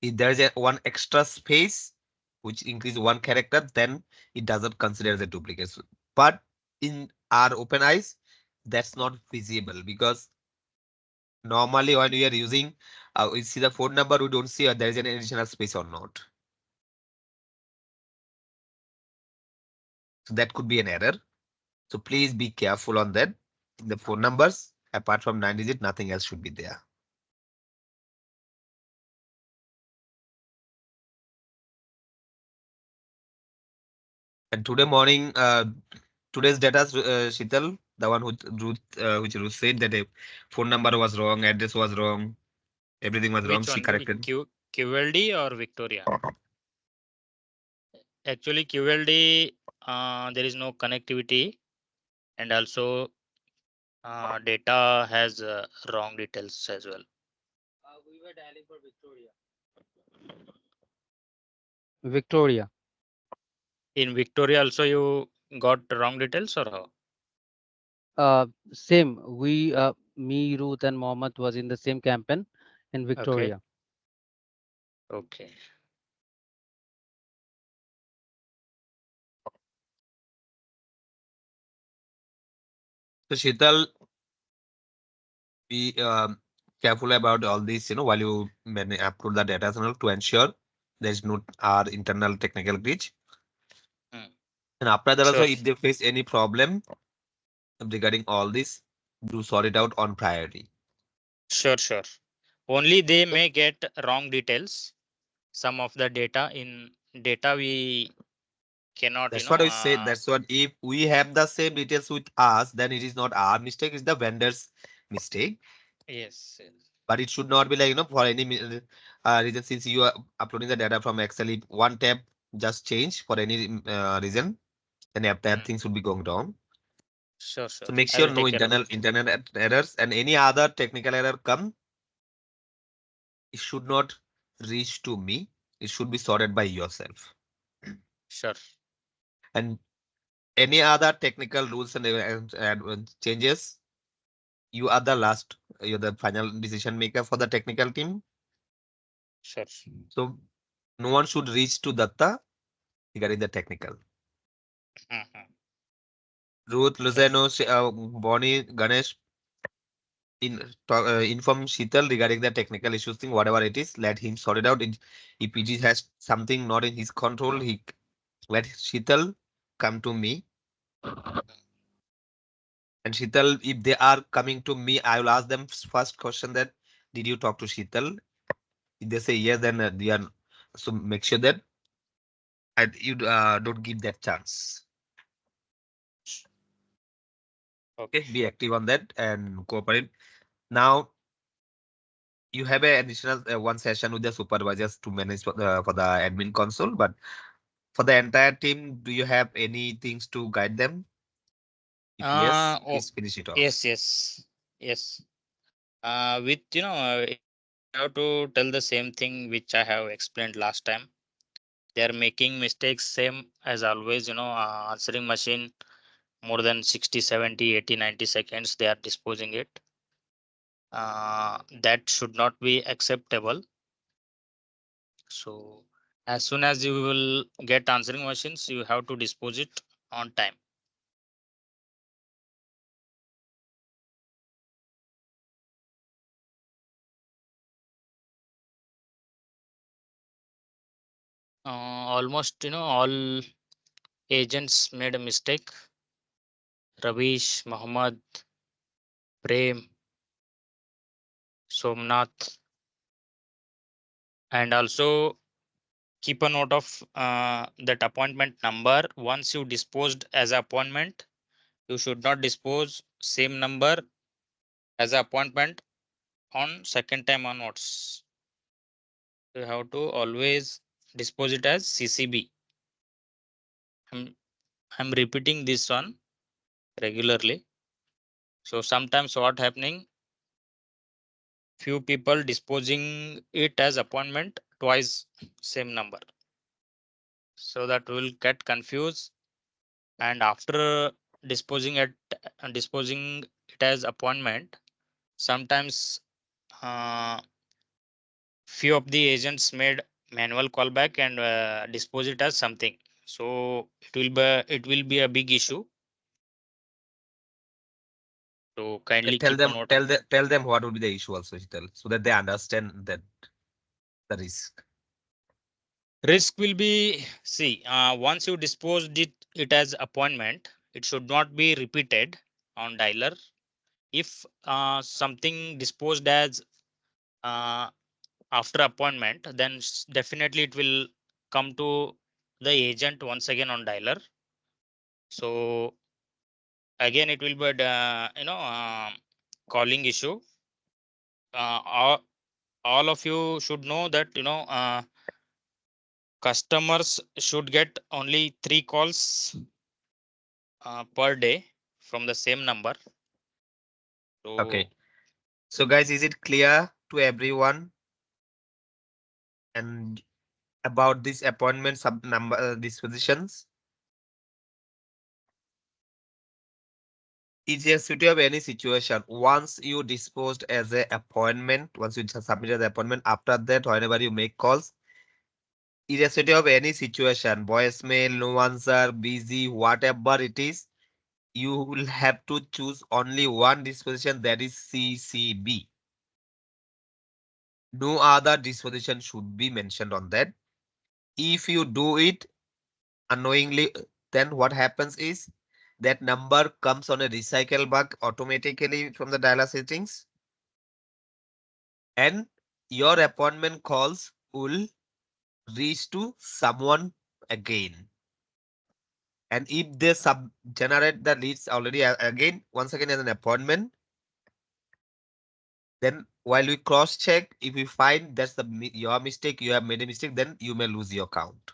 If there is a one extra space which increase one character, then it doesn't consider the duplicate. But in our open eyes, that's not visible because normally when we are using, we see the phone number, we don't see there is an additional space or not. So that could be an error. So please be careful on that. The phone numbers, apart from 9-digit, nothing else should be there. And today morning, today's data, Sheetal, the one which Ruth said that a phone number was wrong, address was wrong, everything was wrong.
Which
She
one?
corrected.
QLD or Victoria? Actually, QLD, there is no connectivity, and also data has wrong details as well.
We were dialing for Victoria. Victoria.
In Victoria also you got wrong details or how?
Same. Me, Ruth, and Mohammed was in the same campaign in
Okay.
Victoria.
Okay.
So Sheetal, be careful about all this, while you upload the data channel to ensure there's no our internal technical glitch.
Hmm.
And after that also,
Sure.
if they face any problem regarding all this, do sort it out on priority.
Sure, sure. Only they may get wrong details. Some of the data in data we cannot,
That's what I said. That's what if we have the same details with us, then it is not our mistake, it's the vendor's mistake.
yes, yes.
But it should not be like, for any reason, since you are uploading the data from Excel, if one tab just change for any reason, then after
Hmm.
things would be going wrong.
Sure, sure.
So make
I
sure
will
no
take care of
internal
it.
internet errors and any other technical error come, it should not reach to me. It should be sorted by yourself.
Sure.
And any other technical rules and changes, you are the last, you're the final decision maker for the technical team.
Sure.
So no one should reach to Datta regarding the technical.
Mhm.
Ruth,
Sure.
Luzano, Bonnie, Ganesh, inform Sheetal regarding the technical issues thing, whatever it is, let him sort it out. If it has something not in his control, he Let Sheetal come to me. And Sheetal, if they are coming to me, I will ask them first question that did you talk to Sheetal? If they say yes, then they are so make sure that you don't give that chance. Okay,
Okay.
be active on that and cooperate. Now you have a additional one session with the supervisors to manage for the admin console, but for the entire team, do you have any things to guide them? If yes,
Oh,
please finish it off.
yes, yes. With I have to tell the same thing which I have explained last time. They are making mistakes same as always. Answering machine more than 60, 70, 80, 90 seconds they are disposing it. That should not be acceptable. So as soon as you will get answering machines, you have to dispose it on time. Almost all agents made a mistake. Ravish, Muhammad, Prem, Somnath, and also keep a note of that appointment number. Once you disposed as a appointment, you should not dispose same number as a appointment on second time onwards. You have to always dispose it as CCB. I'm repeating this one regularly. So sometimes what happening, few people disposing it as appointment twice same number. So that will get confused, and after disposing it disposing it as appointment, sometimes few of the agents made manual callback and dispose it as something. So it will be a big issue. So kindly
Tell
keep a
them,
note of.
tell them what would be the issue also, Sheetal, so that they understand that the risk.
Risk will be, see, once you disposed it as appointment, it should not be repeated on dialer. If something disposed as uh, after appointment, then definitely it will come to the agent once again on dialer. So again it will be calling issue. All of you should know that customers should get only 3 calls per day from the same number.
Okay.
So
So guys, is it clear to everyone and about this appointment sub number dispositions? Irrespective of any situation, once you disposed as a appointment, once you just submitted the appointment, after that, whenever you make calls, irrespective of any situation, voicemail, no answer, busy, whatever it is, you will have to choose only one disposition, that is CCB. No other disposition should be mentioned on that. If you do it unknowingly, then what happens is that number comes on a recycle bug automatically from the dialer settings, and your appointment calls will reach to someone again. And if they sub generate the leads already again, once again as an appointment, then while we cross check, if we find that's your mistake, you have made a mistake, then you may lose your count.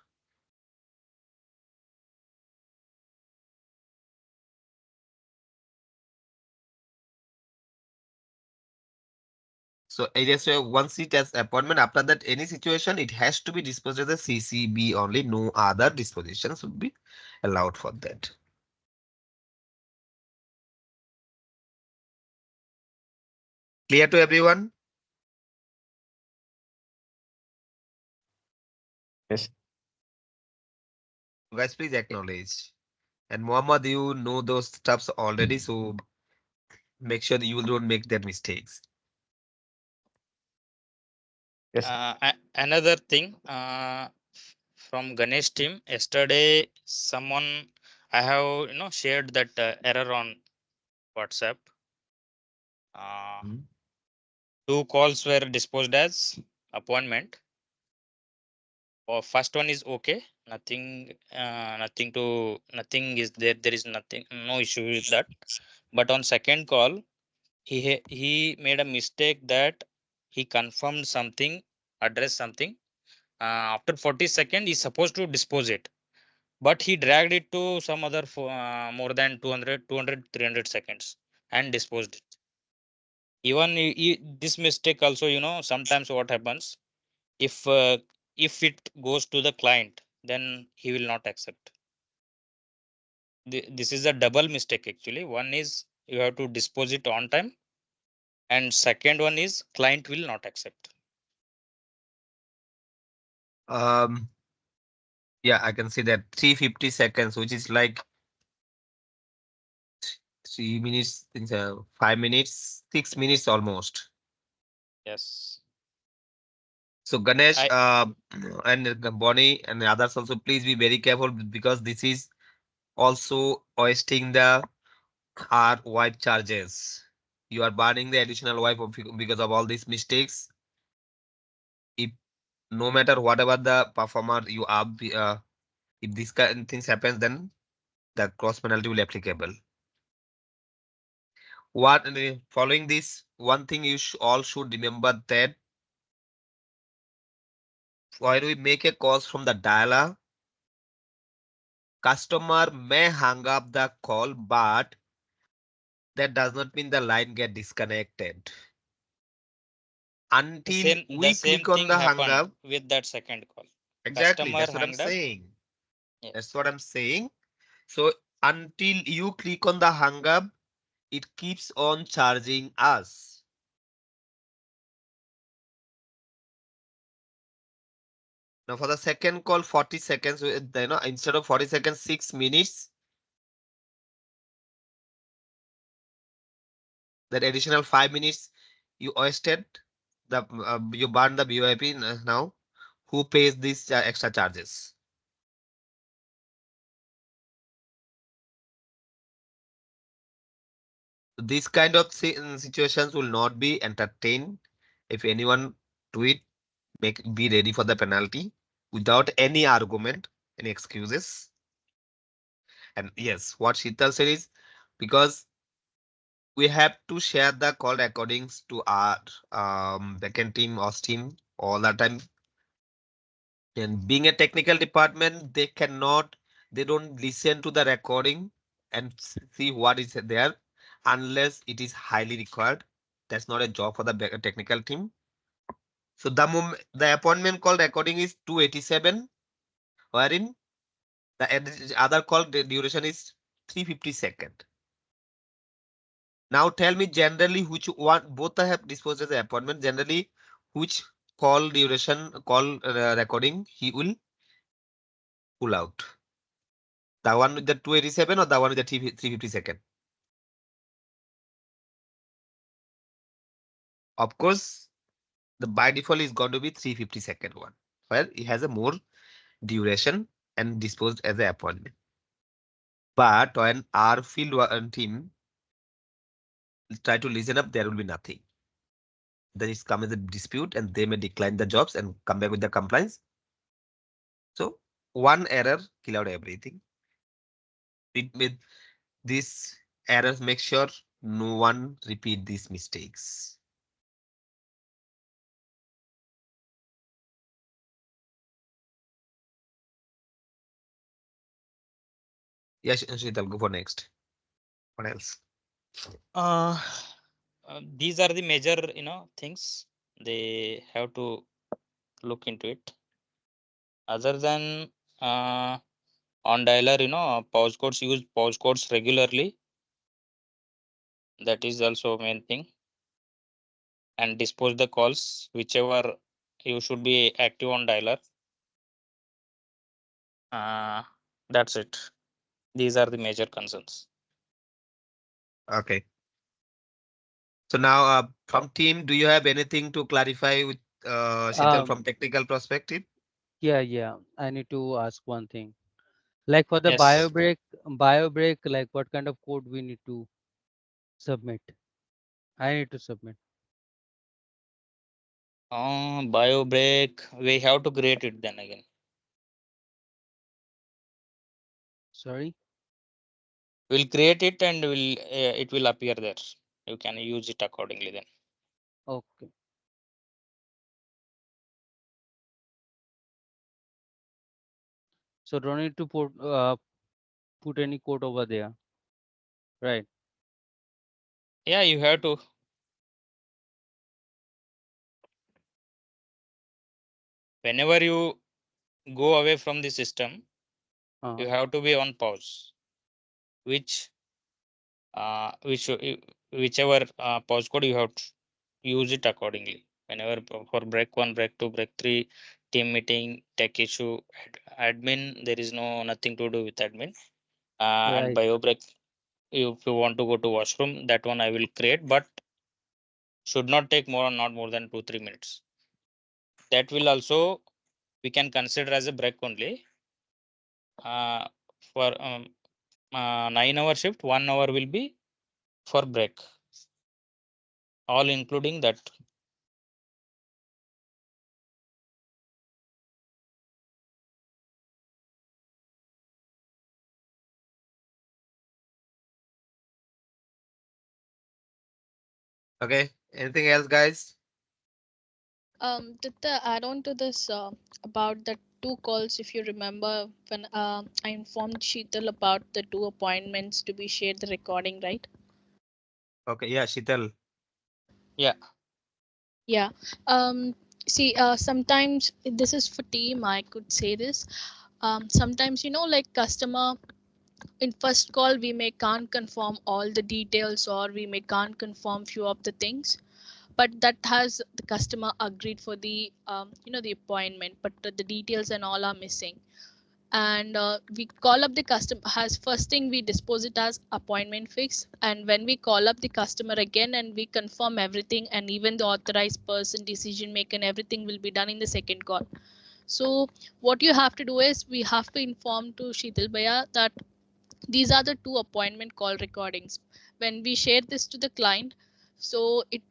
So it is once it has appointment, after that any situation, it has to be disposed as a CCB only. No other dispositions would be allowed for that. Clear to everyone?
Yes.
Guys, please acknowledge. And Muhammad, you know those stuffs already, so make sure that you don't make that mistakes.
Yes.
another thing, from Ganesh team. Yesterday, someone I have shared that error on WhatsApp. Uh,
Hmm.
Two calls were disposed as appointment. First one is okay, nothing is there. There is nothing, no issue with that. But on second call, he made a mistake that he confirmed something, address something. After 40 seconds, he's supposed to dispose it, but he dragged it to some other more than 200 seconds and disposed it. Even this mistake also, sometimes what happens, if if it goes to the client, then he will not accept. This is a double mistake actually. One is you have to dispose it on time, and second one is client will not accept.
Um, yeah, I can see that 350 seconds, which is like 3 minutes, 5 minutes, 6 minutes almost.
Yes,
So Ganesh,
I
and Bonnie and others also, please be very careful because this is also wasting the our wipe charges. You are burning the additional wipe because of all these mistakes. If no matter whatever the performer you are, if this kind of things happens, then the cross penalty will applicable. What following this, one thing you all should remember that while we make a call from the dialer, customer may hang up the call, but that does not mean the line get disconnected. Until
the
we
same
click on
thing
the hang
happened
up,
with that second call.
exactly,
Customer
that's what I'm
hanged up.
saying. That's
Yes.
what I'm saying. So until you click on the hang up, it keeps on charging us. Now for the second call, 40 seconds, instead of 40 seconds, 6 minutes, that additional 5 minutes you wasted, you burn the BYP now. Who pays these extra charges? These kind of situations will not be entertained. If anyone do it, be ready for the penalty without any argument, any excuses. And yes, what Sheetal said is because we have to share the call recordings to our backend team or team all the time. And being a technical department, they don't listen to the recording and see what is there unless it is highly required. That's not a job for the technical team. So the appointment call recording is 287, wherein the other call the duration is 350 second. Now tell me generally which one, both I have disposed as the appointment, generally which call recording he will pull out. The one with the 287 or the one with the 350 second? Of course, the by default is going to be 350 second one, where it has a more duration and disposed as an appointment. But when our field team try to listen up, there will be nothing. Then it's come as a dispute and they may decline the jobs and come back with the compliance. So one error kill out everything. With these errors, make sure no one repeat these mistakes. Yes, Sheetal, go for next. What else?
uh, these are the major things they have to look into it. Other than on dialer, use pause codes regularly. That is also main thing. And dispose the calls whichever you should be active on dialer. uh, that's it. These are the major concerns.
Okay. So now from team, do you have anything to clarify with Sheetal
Um,
from technical perspective?
Yeah, yeah. I need to ask one thing. Like for the
Yes.
bio break, like what kind of code we need to submit? I need to submit.
Bio break. We have to create it then again.
Sorry.
We'll create it and it will appear there. You can use it accordingly then.
Okay. So don't need to put any code over there, right?
Yeah, you have to. Whenever you go away from the system, you
Uh,
have to be on pause. Which whichever pause code you have to use it accordingly. Whenever for break one, break two, break three, team meeting, tech issue, admin, there is no nothing to do with admin. And
right.
bio break, if you want to go to washroom, that one I will create, but should not take not more than 2 3 minutes. That will also we can consider as a break only. Uh, for 9 hour shift, 1 hour will be for break, all including that.
Okay. Anything else, guys?
Did the add on to this about the two calls? If you remember, when I informed Sheetal about the two appointments to be shared the recording, right?
Okay. Yeah, Shital.
Yeah.
Yeah. Um, See, sometimes this is for team. I could say this. Sometimes like customer in first call we may can't confirm all the details, or we may can't confirm few of the things, but that has the customer agreed for the the appointment, but the details and all are missing. And we call up the customer, has first thing we dispose it as appointment fixed, and when we call up the customer again and we confirm everything, and even the authorized person, decision maker, and everything will be done in the second call. So what you have to do is we have to inform to Sheetal Bhaiya that these are the two appointment call recordings. When we share this to the client, so it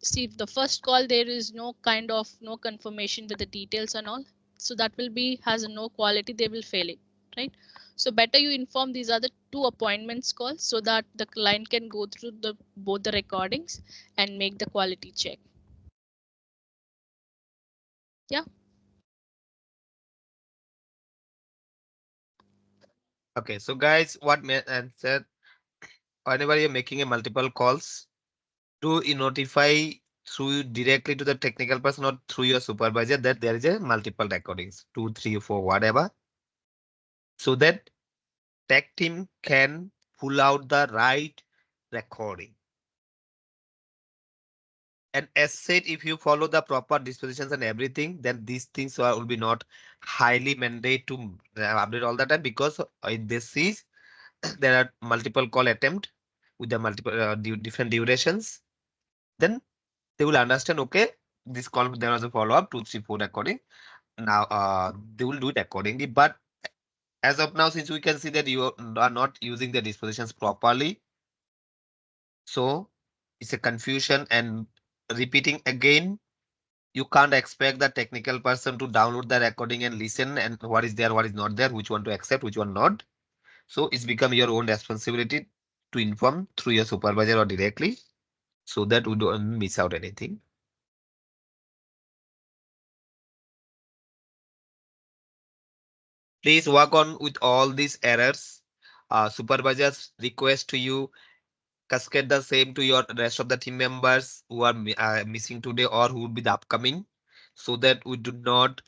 see the first call there is no kind of no confirmation with the details and all, so that will be has a no quality, they will fail it, right? So better you inform these are the two appointments calls, so that the client can go through the both the recordings and make the quality check. Yeah.
Okay. So, guys, what and said, whenever you're making a multiple calls, do you notify through directly to the technical person or through your supervisor that there is a multiple recordings, two, three, four, whatever, so that tech team can pull out the right recording. And as said, if you follow the proper dispositions and everything, then these things will be not highly mandate to update all the time, because this is there are multiple call attempt with the multiple different durations. Then they will understand, okay, this call there was a follow up 2 3 4 recording. Now they will do it accordingly. But as of now, since we can see that you are not using the dispositions properly, so it's a confusion and repeating again. You can't expect the technical person to download the recording and listen and what is there, what is not there, which one to accept, which one not. So it's become your own responsibility to inform through your supervisor or directly, so that we don't miss out anything. Please work on with all these errors. Supervisors request to you, cascade the same to your rest of the team members who are missing today or who will be the upcoming, so that we do not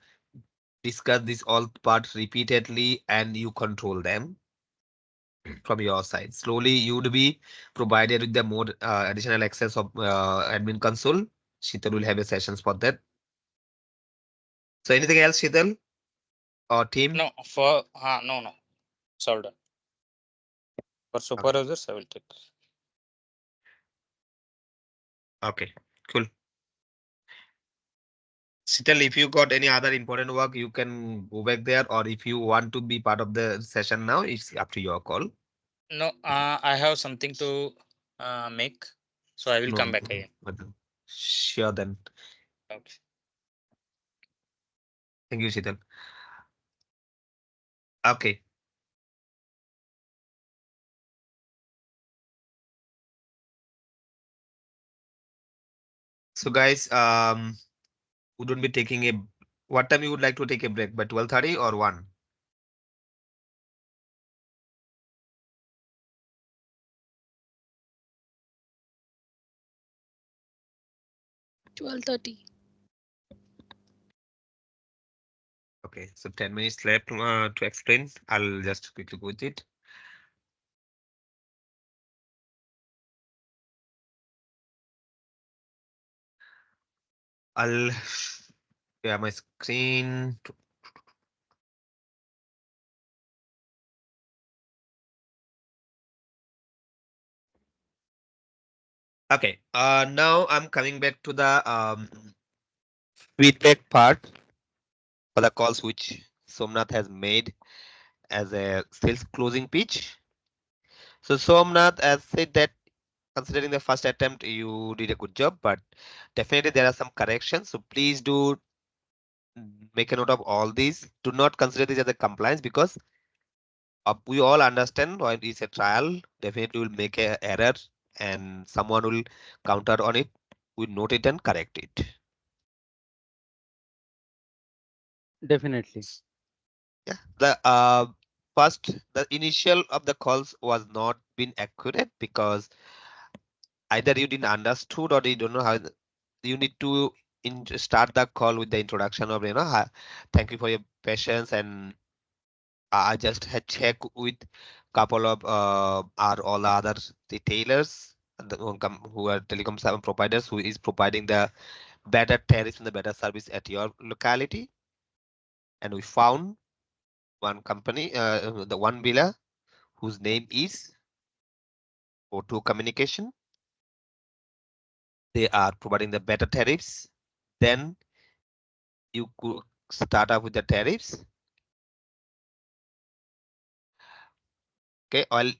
discuss this all parts repeatedly and you control them from your side. Slowly, you would be provided with the more additional access of admin console. Sheetal will have a sessions for that. So anything else, Sheetal or team?
No, for no, no. It's all done. For
Okay,
supervisors, I will take.
okay, cool. Still, if you got any other important work, you can go back there, or if you want to be part of the session now, it's up to your call.
No, I have something to make, so I will
No,
come back again.
but sure then.
Okay.
Thank you, Sheetal. Okay. So guys, wouldn't be taking a what time you would like to take a break? By 12:30 or 1?
12:30.
Okay, so 10 minutes left to explain. I'll just quickly go with it. I'll share my screen. Okay, now I'm coming back to the feedback part for the calls which Somnath has made as a sales closing pitch. So Somnath has said that considering the first attempt, you did a good job, but definitely there are some corrections. So please do make a note of all these. Do not consider this as a compliance because we all understand when it's a trial, definitely will make a error and someone will counter on it. We note it and correct it.
Definitely.
Yeah. The initial of the calls was not been accurate because either you didn't understood or you don't know how you need to start the call with the introduction of thank you for your patience and I just had check with couple of our all other retailers who are telecom service providers who is providing the better tariffs and the better service at your locality, and we found one company, the one biller whose name is O2 Communication. They are providing the better tariffs. Then you could start off with the tariffs. Okay, well,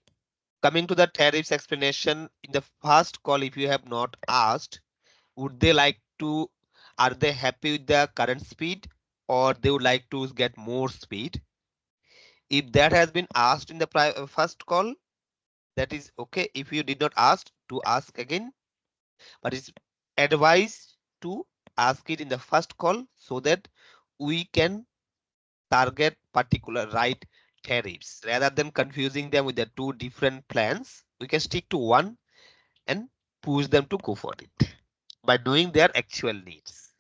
coming to the tariffs explanation in the first call, if you have not asked, would they like to, are they happy with the current speed or they would like to get more speed? If that has been asked in the first call, that is okay. If you did not ask, to ask again, but it's advised to ask it in the first call so that we can target particular right tariffs rather than confusing them with the two different plans. We can stick to one and push them to go for it by knowing their actual needs.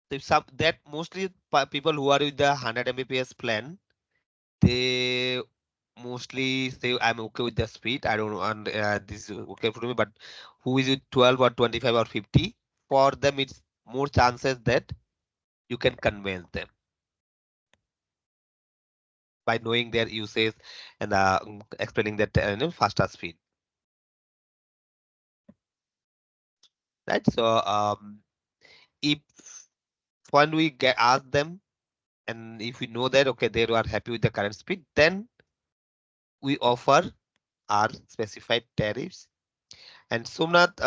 So if some that mostly people who are with the 100 Mbps plan, they mostly say I'm okay with the speed. I don't know, and this is okay for me. But who is with 12 or 25 or 50? For them, it's more chances that you can convince them by knowing their uses and explaining that faster speed. Right. So if when we get ask them and if we know that okay they are happy with the current speed, then we offer our specified tariffs. And Somnath,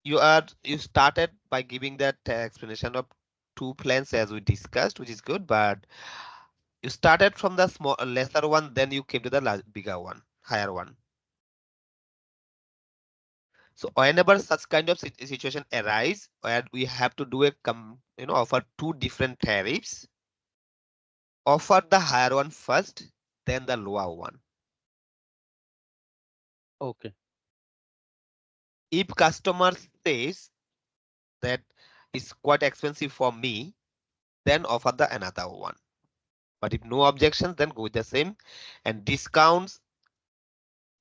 you started by giving that explanation of two plans as we discussed, which is good, but you started from the small lesser one, then you came to the bigger one, higher one. So whenever such kind of situation arise where we have to do a offer two different tariffs, offer the higher one first, then the lower one.
Okay.
If customer says that it's quite expensive for me, then offer the another one. But if no objections, then go with the same. And discounts,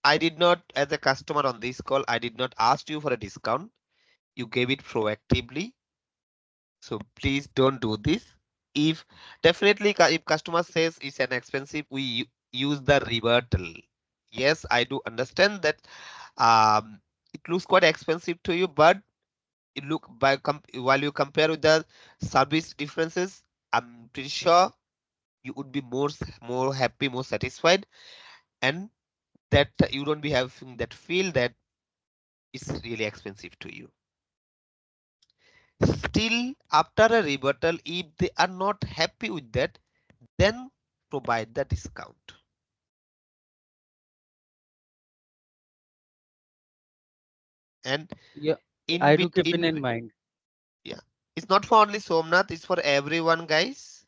I did not, as a customer on this call, I did not ask you for a discount. You gave it proactively. So please don't do this. If definitely if customer says it's an expensive, we use the rebuttal. Yes, I do understand that. it looks quite expensive to you, but it look while you compare with the service differences, I'm pretty sure you would be more happy, more satisfied, and that you don't be having that feel that it's really expensive to you. Still, after a rebuttal, if they are not happy with that, then provide the discount. And
Yeah,
in
I do
bit
keep it
in
in mind.
yeah, it's not for only Somnath, it's for everyone, guys.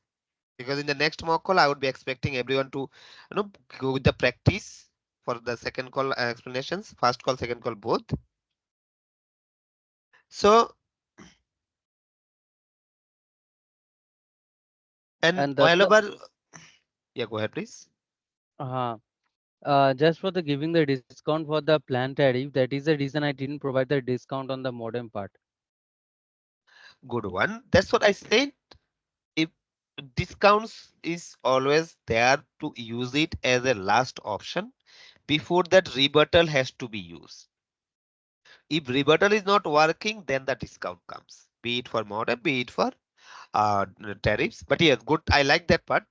Because in the next mock call, I would be expecting everyone to, go with the practice for the second call explanations, first call, second call, both. So, and
And that's the
whenever, yeah, go ahead, please.
uh, just for the giving the discount for the plan tariff. That is the reason I didn't provide the discount on the modem part.
Good one. That's what I said. If discounts is always there to use it as a last option before that rebuttal has to be used. If rebuttal is not working, then the discount comes, be it for modem, be it for uh, tariffs. But yes, good. I like that part.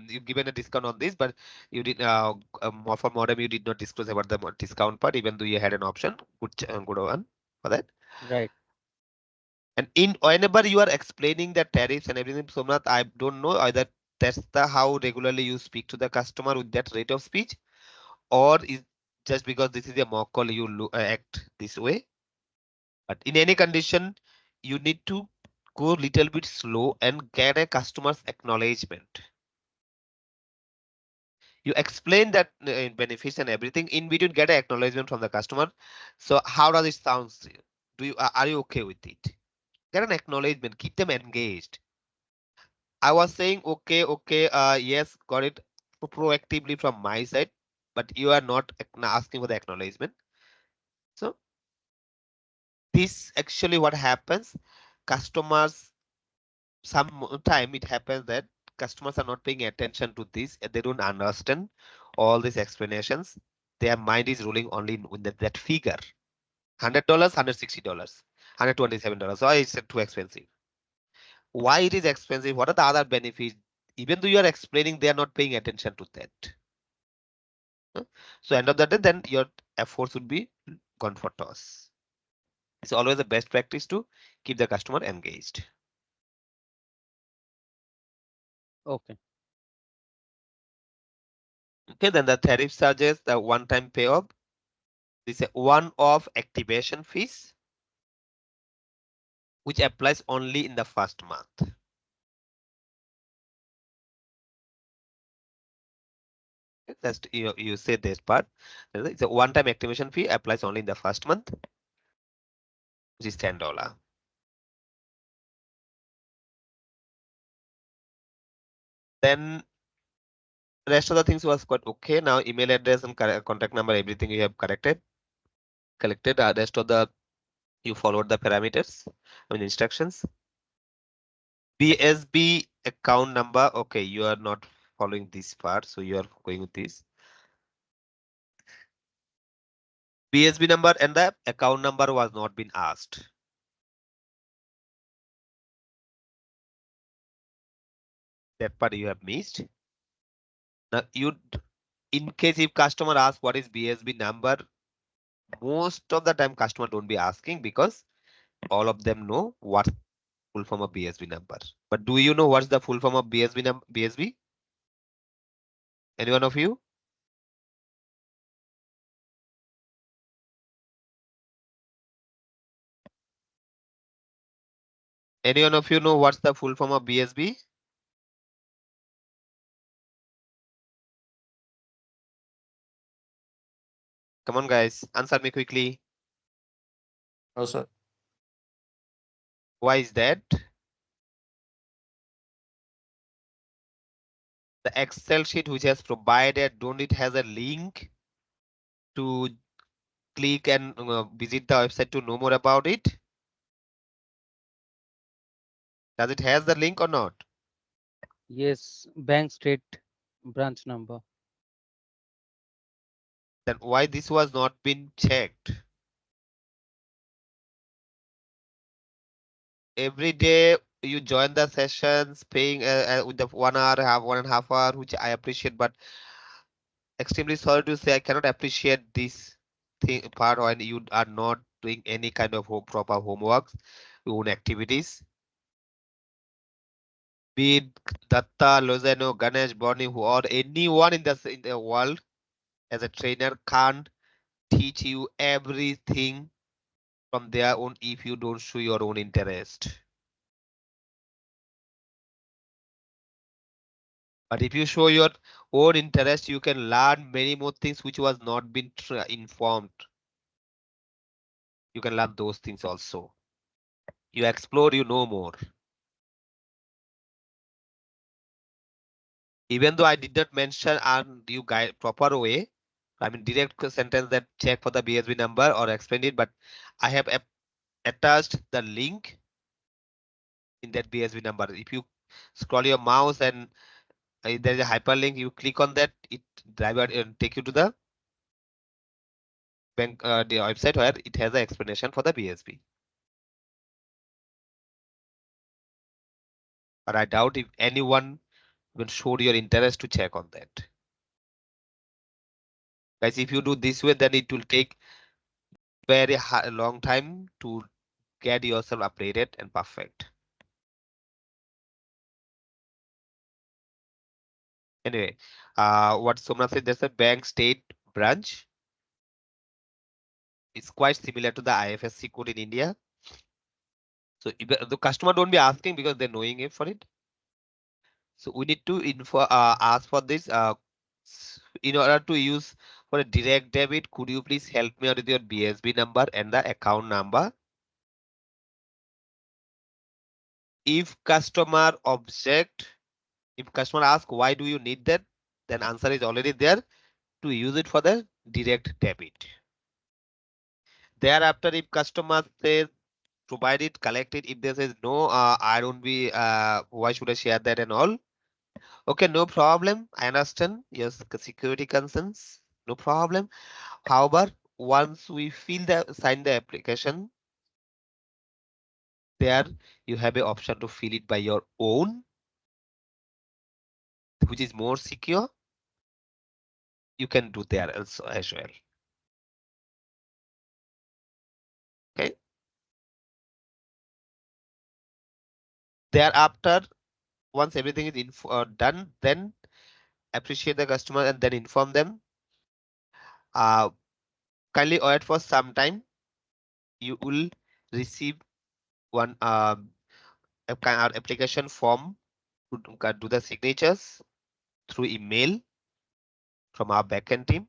You've given a discount on this, but you did for modem you did not disclose about the discount part, even though you had an option. Good one for that.
Right.
And in whenever you are explaining the tariffs and everything, Somnath, I don't know either that's the how regularly you speak to the customer with that rate of speech, or is just because this is a mock call you act this way. But in any condition, you need to go little bit slow and get a customer's acknowledgement. You explain that benefits and everything in between, get an acknowledgement from the customer. So how does it sound to you? Are you okay with it? Get an acknowledgement, keep them engaged. I was saying okay, okay, yes, got it proactively from my side, but you are not asking for the acknowledgement. So this actually what happens, customers, time it happens that customers are not paying attention to this and they don't understand all these explanations. Their mind is rolling only in that figure. $100, $160, $127. Why is it too expensive? Why it is expensive? What are the other benefits? Even though you are explaining, they are not paying attention to that. Huh? So end of the day, then your efforts would be gone for toss. It's always the best practice to keep the customer engaged.
Okay.
Okay, then the tariff charges, the one-time payoff. This is a one-off activation fees, which applies only in the first month. Just you say this part. It's a one-time activation fee applies only in the first month, which is $10. Then rest of the things was quite okay. Now email address and contact number, everything you have collected. Rest of the you followed the parameters, I mean instructions. BSB account number. Okay, you are not following this part, so you are going with this. BSB number and the account number was not been asked. That part you have missed. Now in case if customer asks what is BSB number, most of the time customer don't be asking because all of them know what full form of BSB number. But do you know what's the full form of BSB number? BSB? Any one of you? Any one of you know what's the full form of BSB? Come on, guys, answer me quickly.
No, sir.
Why is that? The Excel sheet which has provided, don't it has a link to click and visit the website to know more about it? Does it has the link or not?
Yes, bank state branch number.
Then why this was not been checked? Every day you join the sessions, paying with the 1 hour, have 1.5 hour, which I appreciate, but extremely sorry to say I cannot appreciate this thing part when you are not doing any kind of proper homeworks, your own activities. Be it Datta, Lozano, Ganesh, Bonny, who or anyone in the world as a trainer can't teach you everything from their own if you don't show your own interest. But if you show your own interest, you can learn many more things which was not been informed. You can learn those things also. You explore, you know more. Even though I did not mention and you guide proper way, I mean direct sentence that check for the BSB number or explain it, but I have attached the link in that BSB number. If you scroll your mouse and there is a hyperlink, you click on that, it drive and take you to the bank the website where it has an explanation for the BSB. But I doubt if anyone will show your interest to check on that. Guys, if you do this way, then it will take very long time to get yourself updated and perfect. Anyway, what Somnath said, there's a bank state branch. It's quite similar to the IFSC code in India. So if the customer don't be asking because they're knowing it for it. So we need to ask for this. In order to use for a direct debit, could you please help me out with your BSB number and the account number? If customer object, if customer ask why do you need that, then answer is already there to use it for the direct debit. Thereafter, if customer says provide it, collect it, if they says no, I don't be, why should I share that and all? Okay, no problem. I understand your security concerns. No problem. However, once we sign the application, there you have an option to fill it by your own, which is more secure. You can do there also as well. Okay. Thereafter, once everything is done, then appreciate the customer and then inform them. Kindly wait for some time. You will receive one application form to do the signatures through email from our backend team.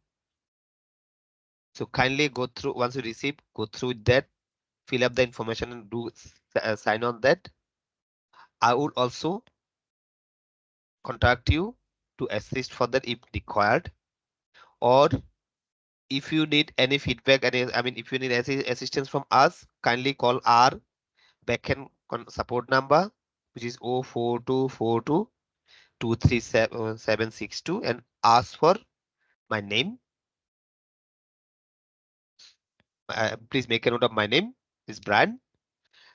So kindly go through once you receive, go through that, fill up the information and do sign on that. I would also contact you to assist for that if required, or if you need any feedback, I mean, if you need any assistance from us, kindly call our backend support number, which is 04242 237 and ask for my name. Please make a note of my name is Brian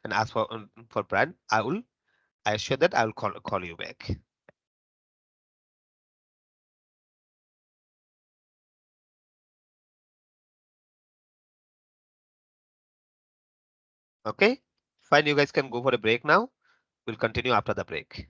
and ask for Brian. I assure that I will call you back. Okay, fine. You guys can go for a break now. We'll continue after the break.